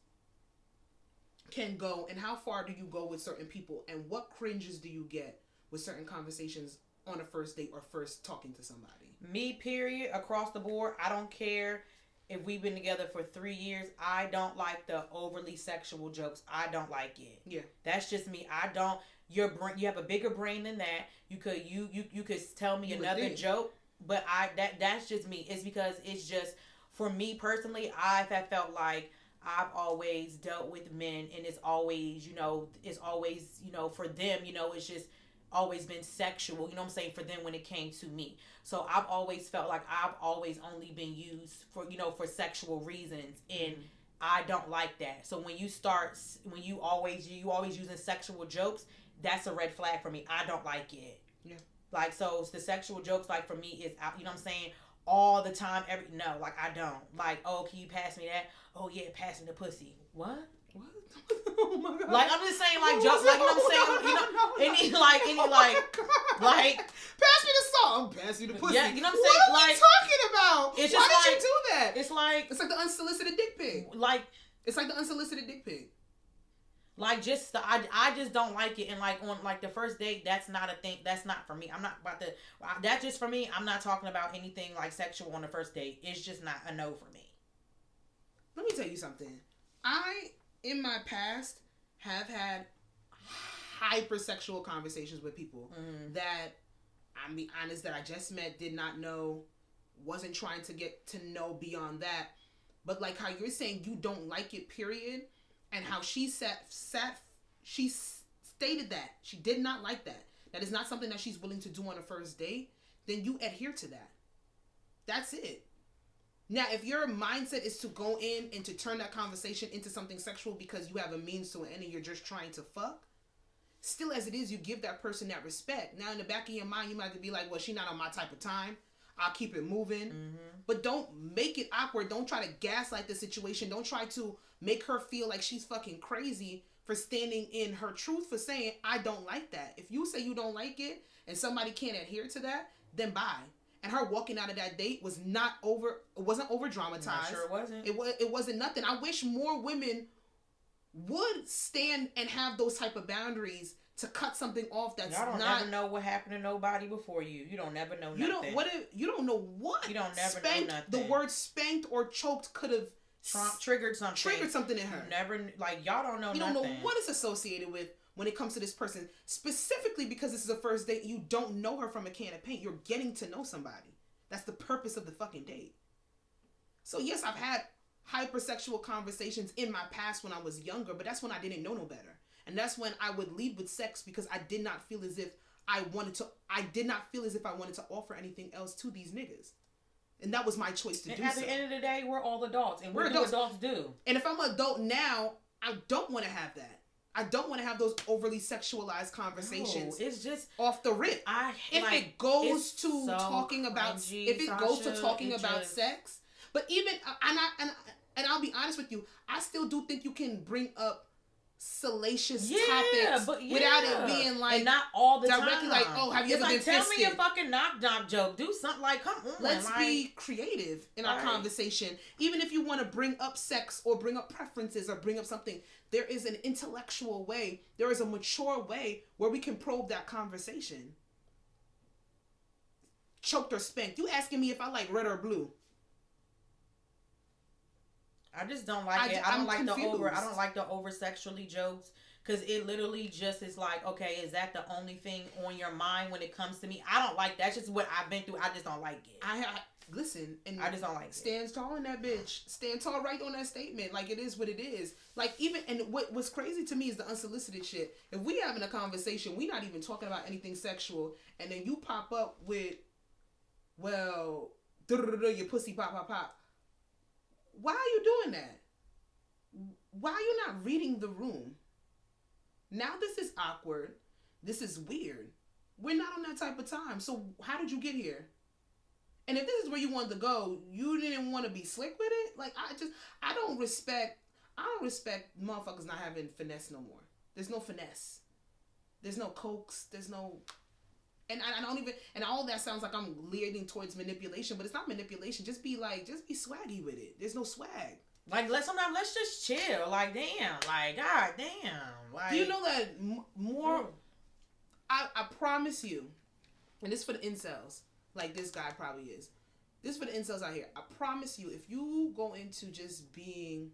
can go and how far do you go with certain people and what cringes do you get with certain conversations on a first date or first talking to somebody. Me, period, across the board. I don't care if we've been together for 3 years. I don't like the overly sexual jokes. I don't like it. Yeah. That's just me. I don't. You have a bigger brain than that. You could tell me another joke, but that's just me. It's because it's just, for me personally, I've felt like I've always dealt with men and it's always, for them, it's just always been sexual, you know what I'm saying, for them when it came to me. So I've always felt like I've always only been used for, for sexual reasons, and I don't like that. So when you always using sexual jokes, that's a red flag for me. I don't like it. Yeah. Like, so the sexual jokes, like, for me is out, you know what I'm saying, all the time, I don't. Like, oh, can you pass me that? Oh, yeah, pass me the pussy. What? What? Oh my god! Like I'm just saying, like jokes. Like I'm saying, you know, any like pass me the salt. Pass me the pussy. Yeah, you know what I'm saying? What are we Like, talking about? It's Why just did like, you do that? It's like the unsolicited dick pic. Like it's like the unsolicited dick pic. Like just I just don't like it, and like on like the first date, that's not a thing. That's not for me. I'm not about to. That's just for me. I'm not talking about anything like sexual on the first date. It's just not a no for me. Let me tell you something. I in my past have had hypersexual conversations with people that I'm be honest that I just met, did not know, wasn't trying to get to know beyond that. But like how you're saying you don't like it, period. And how she she stated that she did not like that. That is not something that she's willing to do on a first date. Then you adhere to that. That's it. Now, if your mindset is to go in and to turn that conversation into something sexual because you have a means to an end and you're just trying to fuck, still as it is, you give that person that respect. Now, in the back of your mind, you might be like, well, she's not on my type of time. I'll keep it moving. Mm-hmm. But don't make it awkward. Don't try to gaslight the situation. Don't try to make her feel like she's fucking crazy for standing in her truth, for saying, I don't like that. If you say you don't like it and somebody can't adhere to that, then bye. And her walking out of that date was not over. It wasn't over dramatized. Sure it wasn't. It wasn't nothing. I wish more women would stand and have those type of boundaries to cut something off that's y'all don't not. Never know what happened to nobody before you. You don't never know nothing. You don't know what. You don't never spanked, know nothing. The word spanked or choked could have triggered something. Triggered something in her. You never like y'all don't know. You nothing. don't know what it's associated with when it comes to this person, specifically because this is a first date. You don't know her from a can of paint. You're getting to know somebody. That's the purpose of the fucking date. So yes, I've had hypersexual conversations in my past when I was younger, but that's when I didn't know no better. And that's when I would lead with sex because I did not feel as if I wanted to offer anything else to these niggas. And that was my choice to do so. At the end of the day, we're all adults. And we're adults do. And if I'm an adult now, I don't want to have that. I don't want to have those overly sexualized conversations. No, it's just off the rip. If it goes to talking about sex, but even and I'll be honest with you, I still do think you can bring up salacious topics without it being like, and not all the directly time. Like, oh, have you ever been tell fisted? me a fucking knock joke. Do something like, come on. Let's be creative in our conversation. Even if you want to bring up sex or bring up preferences or bring up something, there is an intellectual way. There is a mature way where we can probe that conversation. Choked or spanked. You asking me if I like red or blue? I just don't like it. I don't like the over sexually jokes, because it literally just is like, okay, is that the only thing on your mind when it comes to me? I don't like that. That's just what I've been through. I just don't like it. Listen, and I just don't like it. Stand tall in that bitch. Stand tall right on that statement. Like, it is what it is. Like, even, and what's crazy to me is the unsolicited shit. If we having a conversation, we not even talking about anything sexual, and then you pop up with, well, your pussy pop. Why are you doing that? Why are you not reading the room? Now this is awkward. This is weird. We're not on that type of time. So how did you get here? And if this is where you wanted to go, you didn't want to be slick with it? Like, I don't respect motherfuckers not having finesse no more. There's no finesse. There's no coax. There's no... And I don't even, and all that sounds like I'm leaning towards manipulation, but it's not manipulation. Just be swaggy with it. There's no swag. Like, sometimes let's just chill. Like, damn. Like, god damn. Like, do you know that more? I promise you, and this is for the incels. Like this guy probably is. This is for the incels out here. I promise you, if you go into just being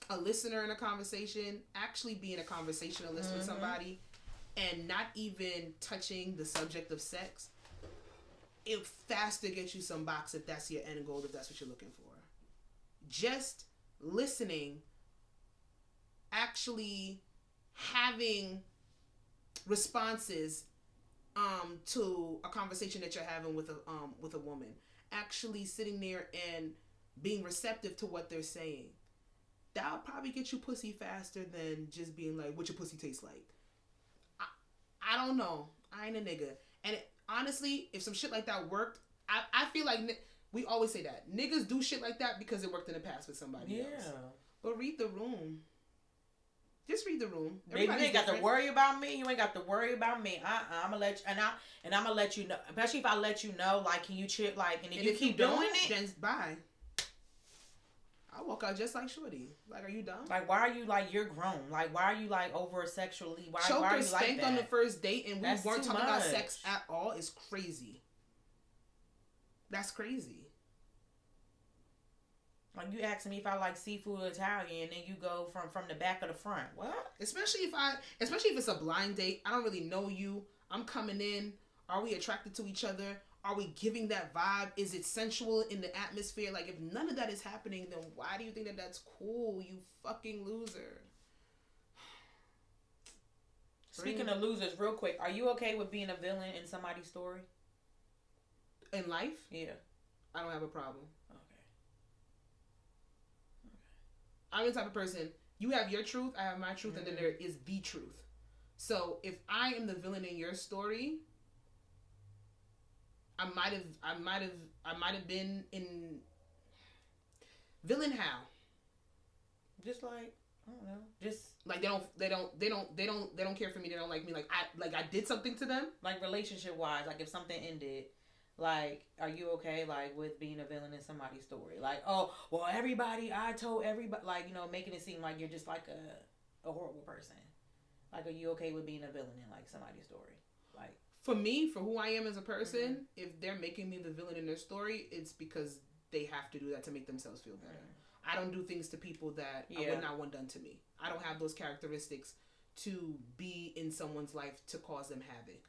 a listener in a conversation, actually being a conversationalist with somebody, and not even touching the subject of sex, it faster gets you some box if that's your end goal, if that's what you're looking for. Just listening, actually having responses to a conversation that you're having with a woman, actually sitting there and being receptive to what they're saying, that'll probably get you pussy faster than just being like, what your pussy tastes like. I don't know. I ain't a nigga. And honestly, if some shit like that worked, I feel like we always say that. Niggas do shit like that because it worked in the past with somebody else. But read the room. Just read the room. Baby, you ain't got to worry about me. You ain't got to worry about me. I'm gonna let you, and I'm gonna let you know. Especially if I let you know, like, can you chill, like, and if you keep doing it, then bye. I'll walk out just like Shorty. Like, are you dumb? Like, why are you like, you're grown? Like, why are you like over sexually? Why are you like that? On the first date and we weren't talking about sex at all is crazy. That's crazy. Like, you asking me if I like seafood or Italian, and then you go from the back of the front. What? Especially if it's a blind date. I don't really know you. I'm coming in. Are we attracted to each other? Are we giving that vibe? Is it sensual in the atmosphere? Like, if none of that is happening, then why do you think that that's cool, you fucking loser? Speaking of losers, real quick, are you okay with being a villain in somebody's story? In life? Yeah. I don't have a problem. Okay. I'm the type of person, you have your truth, I have my truth, and then there is the truth. So if I am the villain in your story, I might have been in villain how? Just like, I don't know. Just like they don't care for me, they don't like me. Like I did something to them. Like relationship wise, like if something ended, like, are you okay, like, with being a villain in somebody's story? Like, oh, well, I told everybody, like, you know, making it seem like you're just like a horrible person. Like, are you okay with being a villain in, like, somebody's story? Like, for me, for who I am as a person, if they're making me the villain in their story, it's because they have to do that to make themselves feel better. I don't do things to people that I would not want done to me. I don't have those characteristics to be in someone's life to cause them havoc.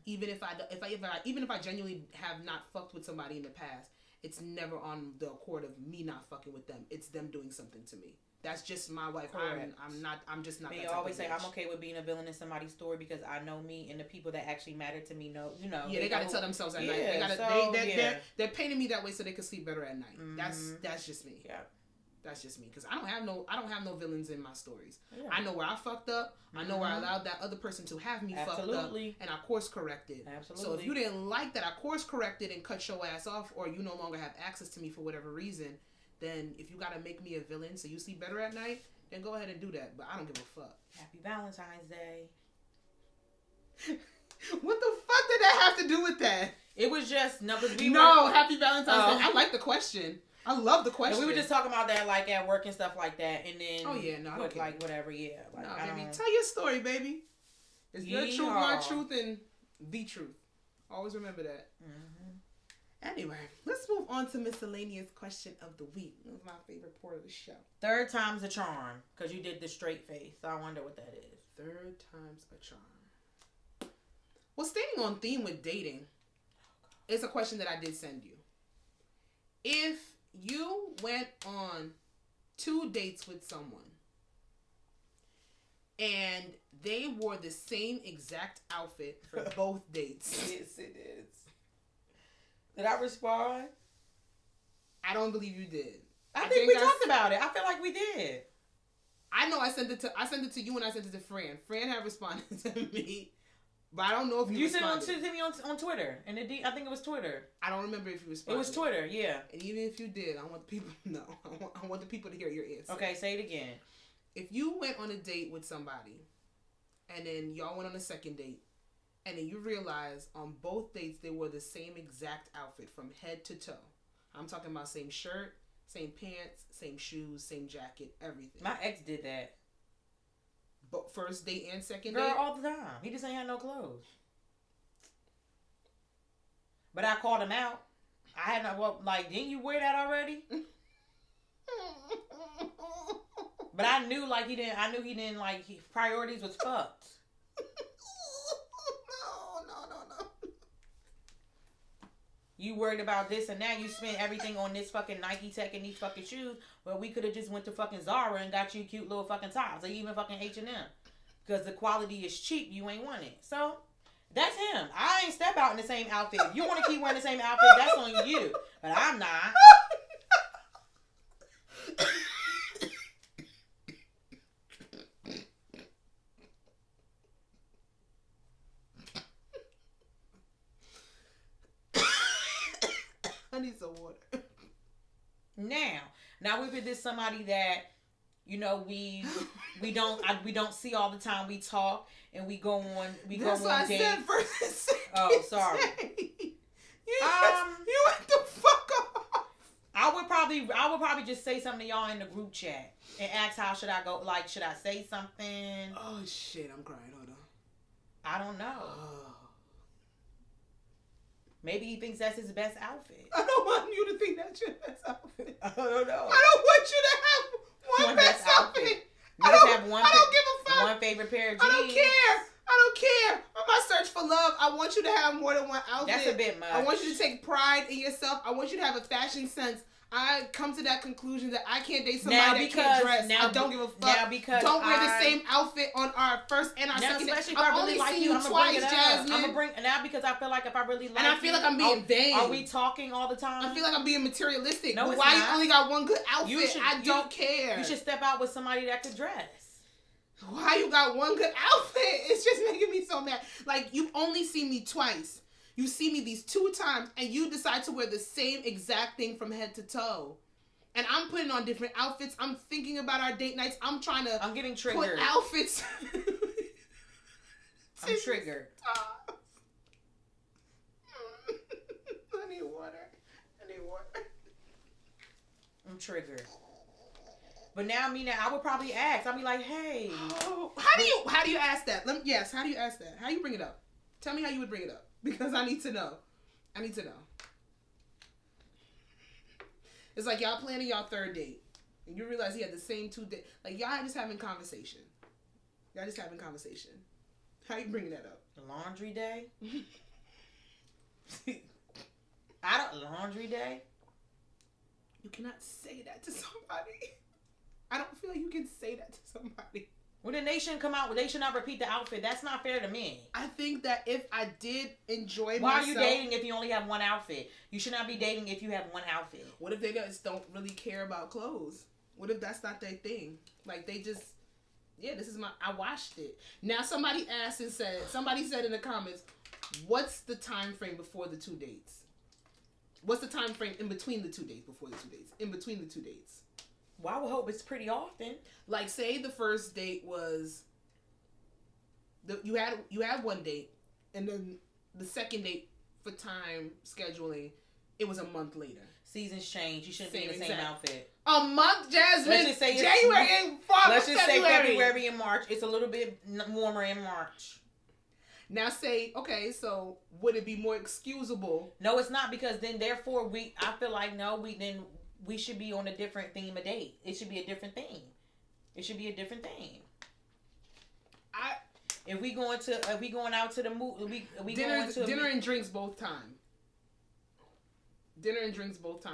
Even if I genuinely have not fucked with somebody in the past, it's never on the accord of me not fucking with them. It's them doing something to me. That's just my wife. I'm just not. You always say I'm okay with being a villain in somebody's story because I know me and the people that actually matter to me know. You know. Yeah, they gotta tell themselves at night. They're painting me that way so they can sleep better at night. That's just me. Yeah. That's just me, because I don't have no villains in my stories. Yeah. I know where I fucked up. I know where I allowed that other person to have me fucked up, and I course corrected. Absolutely. So if you didn't like that I course corrected and cut your ass off, or you no longer have access to me for whatever reason, then if you gotta make me a villain so you sleep better at night, then go ahead and do that. But I don't give a fuck. Happy Valentine's Day. What the fuck did that have to do with that? It was just Happy Valentine's Day. I like the question. I love the question. And we were just talking about that, like, at work and stuff like that, and then like whatever, yeah. Like, baby, tell your story, baby. It's your truth, my truth, and the truth. Always remember that. Anyway, let's move on to miscellaneous question of the week. This is my favorite part of the show. Third time's a charm, because you did the straight face. So I wonder what that is. Third time's a charm. Well, staying on theme with dating, it's a question that I did send you. If you went on 2 dates with someone and they wore the same exact outfit for both dates. Yes, it is. Did I respond? I don't believe you did. I think we talked about it. I feel like we did. I know I sent it to you and I sent it to Fran. Fran had responded to me. But I don't know if you responded. Sent it to me on Twitter. And I think it was Twitter. I don't remember if you responded. It was Twitter, yeah. And even if you did, I want people to know. I want the people to hear your answer. Okay, say it again. If you went on a date with somebody, and then y'all went on a second date, and then you realize on both dates they wore the same exact outfit from head to toe. I'm talking about same shirt, same pants, same shoes, same jacket, everything. My ex did that. But first date and second date? Girl, all the time. He just ain't had no clothes. But I called him out. I had didn't you wear that already? But I knew he didn't priorities was fucked. No. You worried about this and that. You spent everything on this fucking Nike Tech and these fucking shoes. Well, we could have just went to fucking Zara and got you cute little fucking tops. Or even fucking H&M. Because the quality is cheap. You ain't want it. So, that's him. I ain't step out in the same outfit. If you want to keep wearing the same outfit, that's on you. But I'm not. I need some water. Now if it is somebody that you know, we don't see all the time. We talk and we go on. That's why I said first and second. Oh, sorry. You went the fuck off. I would probably just say something to y'all in the group chat and ask how should I go. Like, should I say something? Oh shit, I'm crying. Hold on. I don't know. Oh. Maybe he thinks that's his best outfit. I don't want you to think that's your best outfit. I don't know. I don't want you to have one best outfit. I don't give a fuck. One favorite pair of jeans. I don't care. On my search for love, I want you to have more than one outfit. That's a bit much. I want you to take pride in yourself. I want you to have a fashion sense. I come to that conclusion that I can't date somebody that can't dress. I don't give a fuck. Now because don't wear the same outfit on our first and our second date. Especially if I really like you, I'm gonna bring it up. Jasmine. I'm gonna bring now because I feel like if I really like and I feel like I'm being vain. Are we talking all the time? I feel like I'm being materialistic. No, but it's why not. you only got one good outfit? I don't care. You should step out with somebody that could dress. Why you got one good outfit? It's just making me so mad. Like, you only see me twice. You see me these 2 times, and you decide to wear the same exact thing from head to toe. And I'm putting on different outfits. I'm thinking about our date nights. I'm getting triggered. Put outfits. I'm triggered. I need water. I'm triggered. But now, I would probably ask. I'd be like, hey. Oh, how do you ask that? Yes, how do you ask that? How do you bring it up? Tell me how you would bring it up. Because I need to know. It's like y'all planning y'all 3rd date. And you realize he had the same 2 dates. Like, y'all just having conversation. How you bringing that up? Laundry day? Laundry day? You cannot say that to somebody. I don't feel like you can say that to somebody. Well, then they shouldn't come out. They should not repeat the outfit. That's not fair to me. I think that if I did enjoy myself... Why are you dating if you only have one outfit? You should not be dating if you have one outfit. What if they just don't really care about clothes? What if that's not their thing? Like, they just... Yeah, I washed it. Now, somebody said in the comments, what's the time frame before the 2 dates? What's the time frame in between the 2 dates, before the 2 dates? In between the 2 dates. Well, I would hope it's pretty often. Like, say the first date was you had one date, and then the second date for time scheduling, it was a month later. Seasons change. You shouldn't be in the same outfit. A month, Jasmine. Let's just say January ain't far. Let's just say February and March. It's a little bit warmer in March. Now say, okay, so would it be more excusable? No, it's not, because then therefore I feel like we should be on a different theme of date. It should be a different theme. If we going out to the movie, dinner and drinks both time.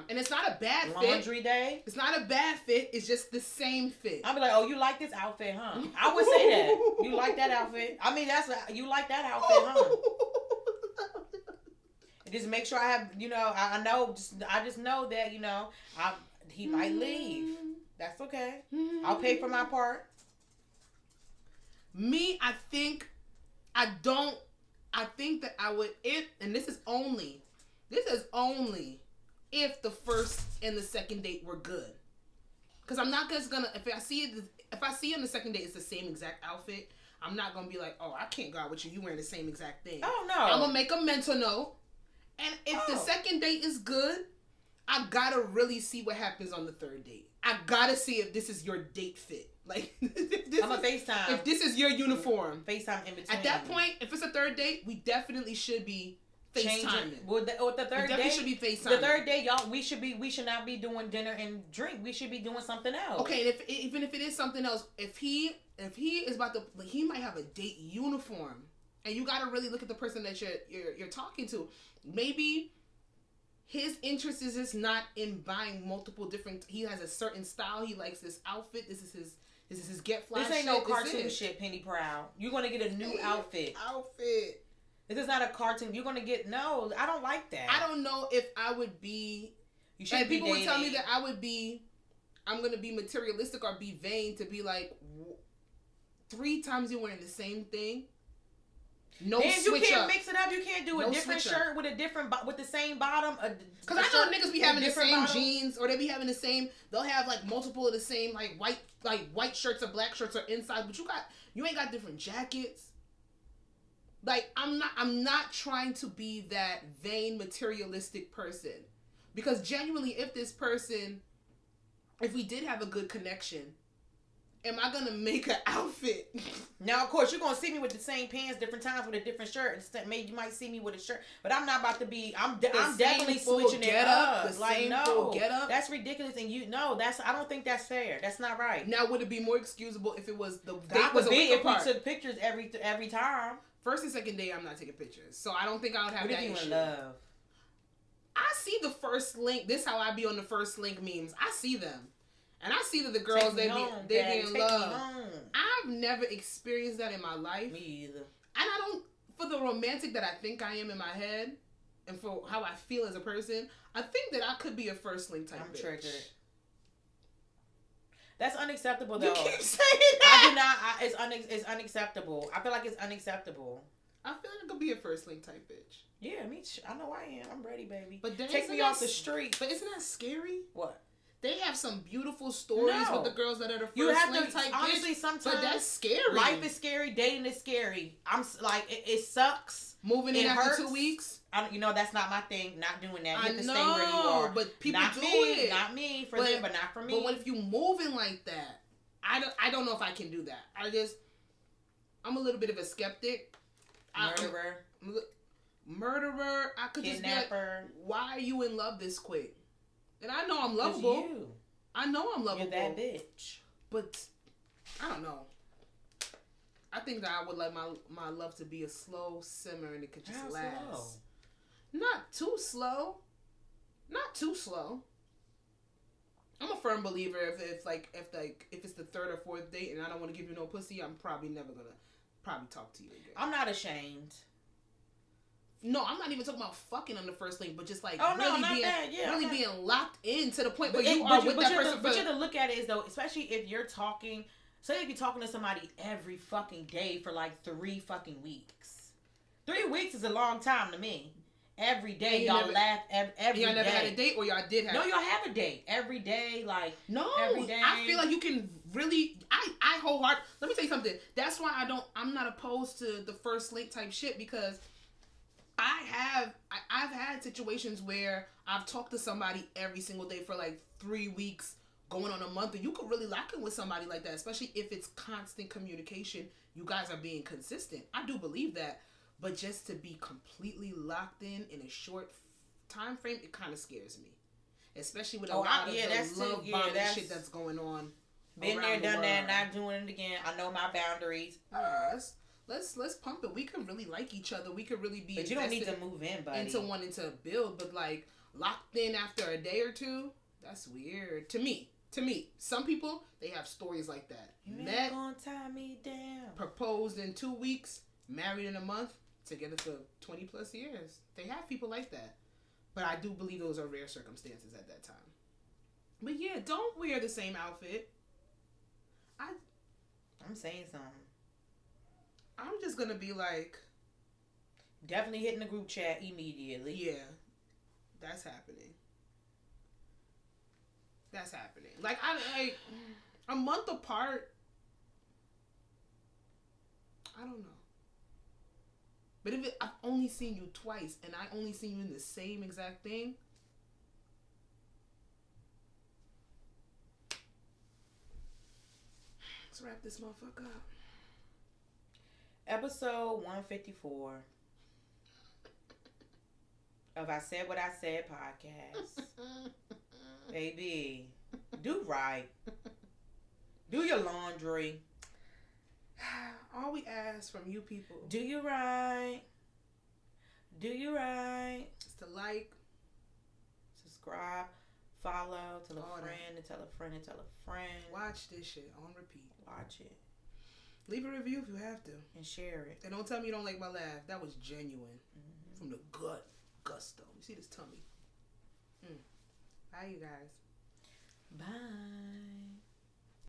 And it's not a bad fit. Laundry day. It's not a bad fit. It's just the same fit. I'll be like, oh, you like this outfit, huh? I would say that. You like that outfit? I mean, you like that outfit, huh? Just make sure I have, I just know that, he might leave. That's okay. I'll pay for my part. Me, I think that I would, and this is only if the first and the second date were good. Because I'm not just gonna, if I see on the second date it's the same exact outfit, I'm not gonna be like, oh, I can't go out with you. You wearing the same exact thing. Oh, no. I'm gonna make a mental note. And if the second date is good, I gotta really see what happens on the 3rd date. I gotta see if this is your date fit. Like, I'm a FaceTime. If this is your uniform. FaceTime in between. At that point, if it's a 3rd date, we definitely should be FaceTiming. Well, the 3rd day should be FaceTiming. The 3rd day, y'all, we should not be doing dinner and drink. We should be doing something else. Okay, and even if it is something else, if he is about to, like, he might have a date uniform, and you got to really look at the person that you're talking to. Maybe his interest is just not in buying multiple different. He has a certain style. He likes this outfit. This is his get fly. This ain't no cartoon shit, Penny Proud. You're gonna get a new outfit. This is not a cartoon. You're gonna get no. I don't like that. I don't know if I would be. You should. And people would tell me that I would be. I'm gonna be materialistic or be vain to be like 3 times you're wearing the same thing. No then switch you can't up. mix it up. You can't do a different shirt with a different with the same bottom. Because I know niggas be having the same jeans, or they be having the same. They'll have like multiple of the same like white shirts or black shirts or inside, but you ain't got different jackets. Like I'm not trying to be that vain materialistic person, because genuinely, if we did have a good connection, am I gonna make an outfit? Now, of course, you're gonna see me with the same pants, different times with a different shirt. Maybe you might see me with a shirt, but I'm not about to be. I'm definitely switching it up. Like no, that's ridiculous, and I don't think that's fair. That's not right. Now, would it be more excusable if it was the date that was would a be week if apart? we took pictures every time. First and second day, I'm not taking pictures, so I don't think I would have that issue. In love. I see the first link. This how I be on the first link memes. I see them. And I see that the girls, they be in love. I've never experienced that in my life. Me either. And I don't, for the romantic that I think I am in my head, and for how I feel as a person, I think that I could be a first link type bitch. Triggered. That's unacceptable, though. You keep saying that. I do not. It's unacceptable. I feel like it's unacceptable. I feel like I could be a first link type bitch. Yeah, I know I am. I'm ready, baby. But take me off the street. But isn't that scary? What? They have some beautiful stories with the girls that are the first link type honestly, bitch. sometimes, but that's scary. Life is scary. Dating is scary. I'm like, it sucks. Moving in after 2 weeks. That's not my thing. Not doing that. You have to stay where you are. But people not do me, it. Not me. For them, but not for me. But what if you moving like that? I don't know if I can do that. I'm a little bit of a skeptic. Murderer. I could just be like, why are you in love this quick? And I know I'm lovable. I know I'm lovable. You're that bitch. But I don't know. I think that I would like my love to be a slow simmer and it could just last. Slow? Not too slow. Not too slow. I'm a firm believer if it's the third or fourth date and I don't want to give you no pussy, I'm probably never gonna talk to you again. I'm not ashamed. No, I'm not even talking about fucking on the first link, but just like being locked in to the point where you are with that person. But you have to look at it as though, especially if you're talking, say if you're talking to somebody every fucking day for like 3 fucking weeks. 3 weeks is a long time to me. Every day y'all laugh every y'all day. never had a date, or y'all did have? No, y'all have a date every day. Like every day. I feel like you can really. I wholeheartedly. Let me tell you something. That's why I'm not opposed to the first link type shit, because I've had situations where I've talked to somebody every single day for like 3 weeks, going on a month, and you could really lock in with somebody like that, especially if it's constant communication. You guys are being consistent. I do believe that. But just to be completely locked in a short time frame, it kind of scares me. Especially with a lot of the love bombing shit that's going on. Been there, done that, not doing it again. I know my boundaries. Let's pump it. We could really like each other. We could really be But you don't need to move in, buddy. Into wanting to build, but like locked in after a day or two, that's weird. To me. Some people, they have stories like that. You ain't gonna tie me down. Proposed in 2 weeks, married in a month, together for 20 plus years. They have people like that. But I do believe those are rare circumstances at that time. But yeah, don't wear the same outfit. I'm saying something. I'm just gonna be like, definitely hitting the group chat immediately. Yeah, that's happening. Like a month apart. I don't know. But if I've only seen you twice and I only seen you in the same exact thing, let's wrap this motherfucker up. Episode 154 of I Said What I Said podcast. Baby, do right. Do your laundry. All we ask from you people. Do you right. Just to like, subscribe, follow, tell a friend, and tell a friend, and tell a friend. Watch this shit on repeat. Watch it. Leave a review if you have to. And share it. And don't tell me you don't like my laugh. That was genuine. From the gut. Gusto. You see this tummy? Bye, you guys. Bye.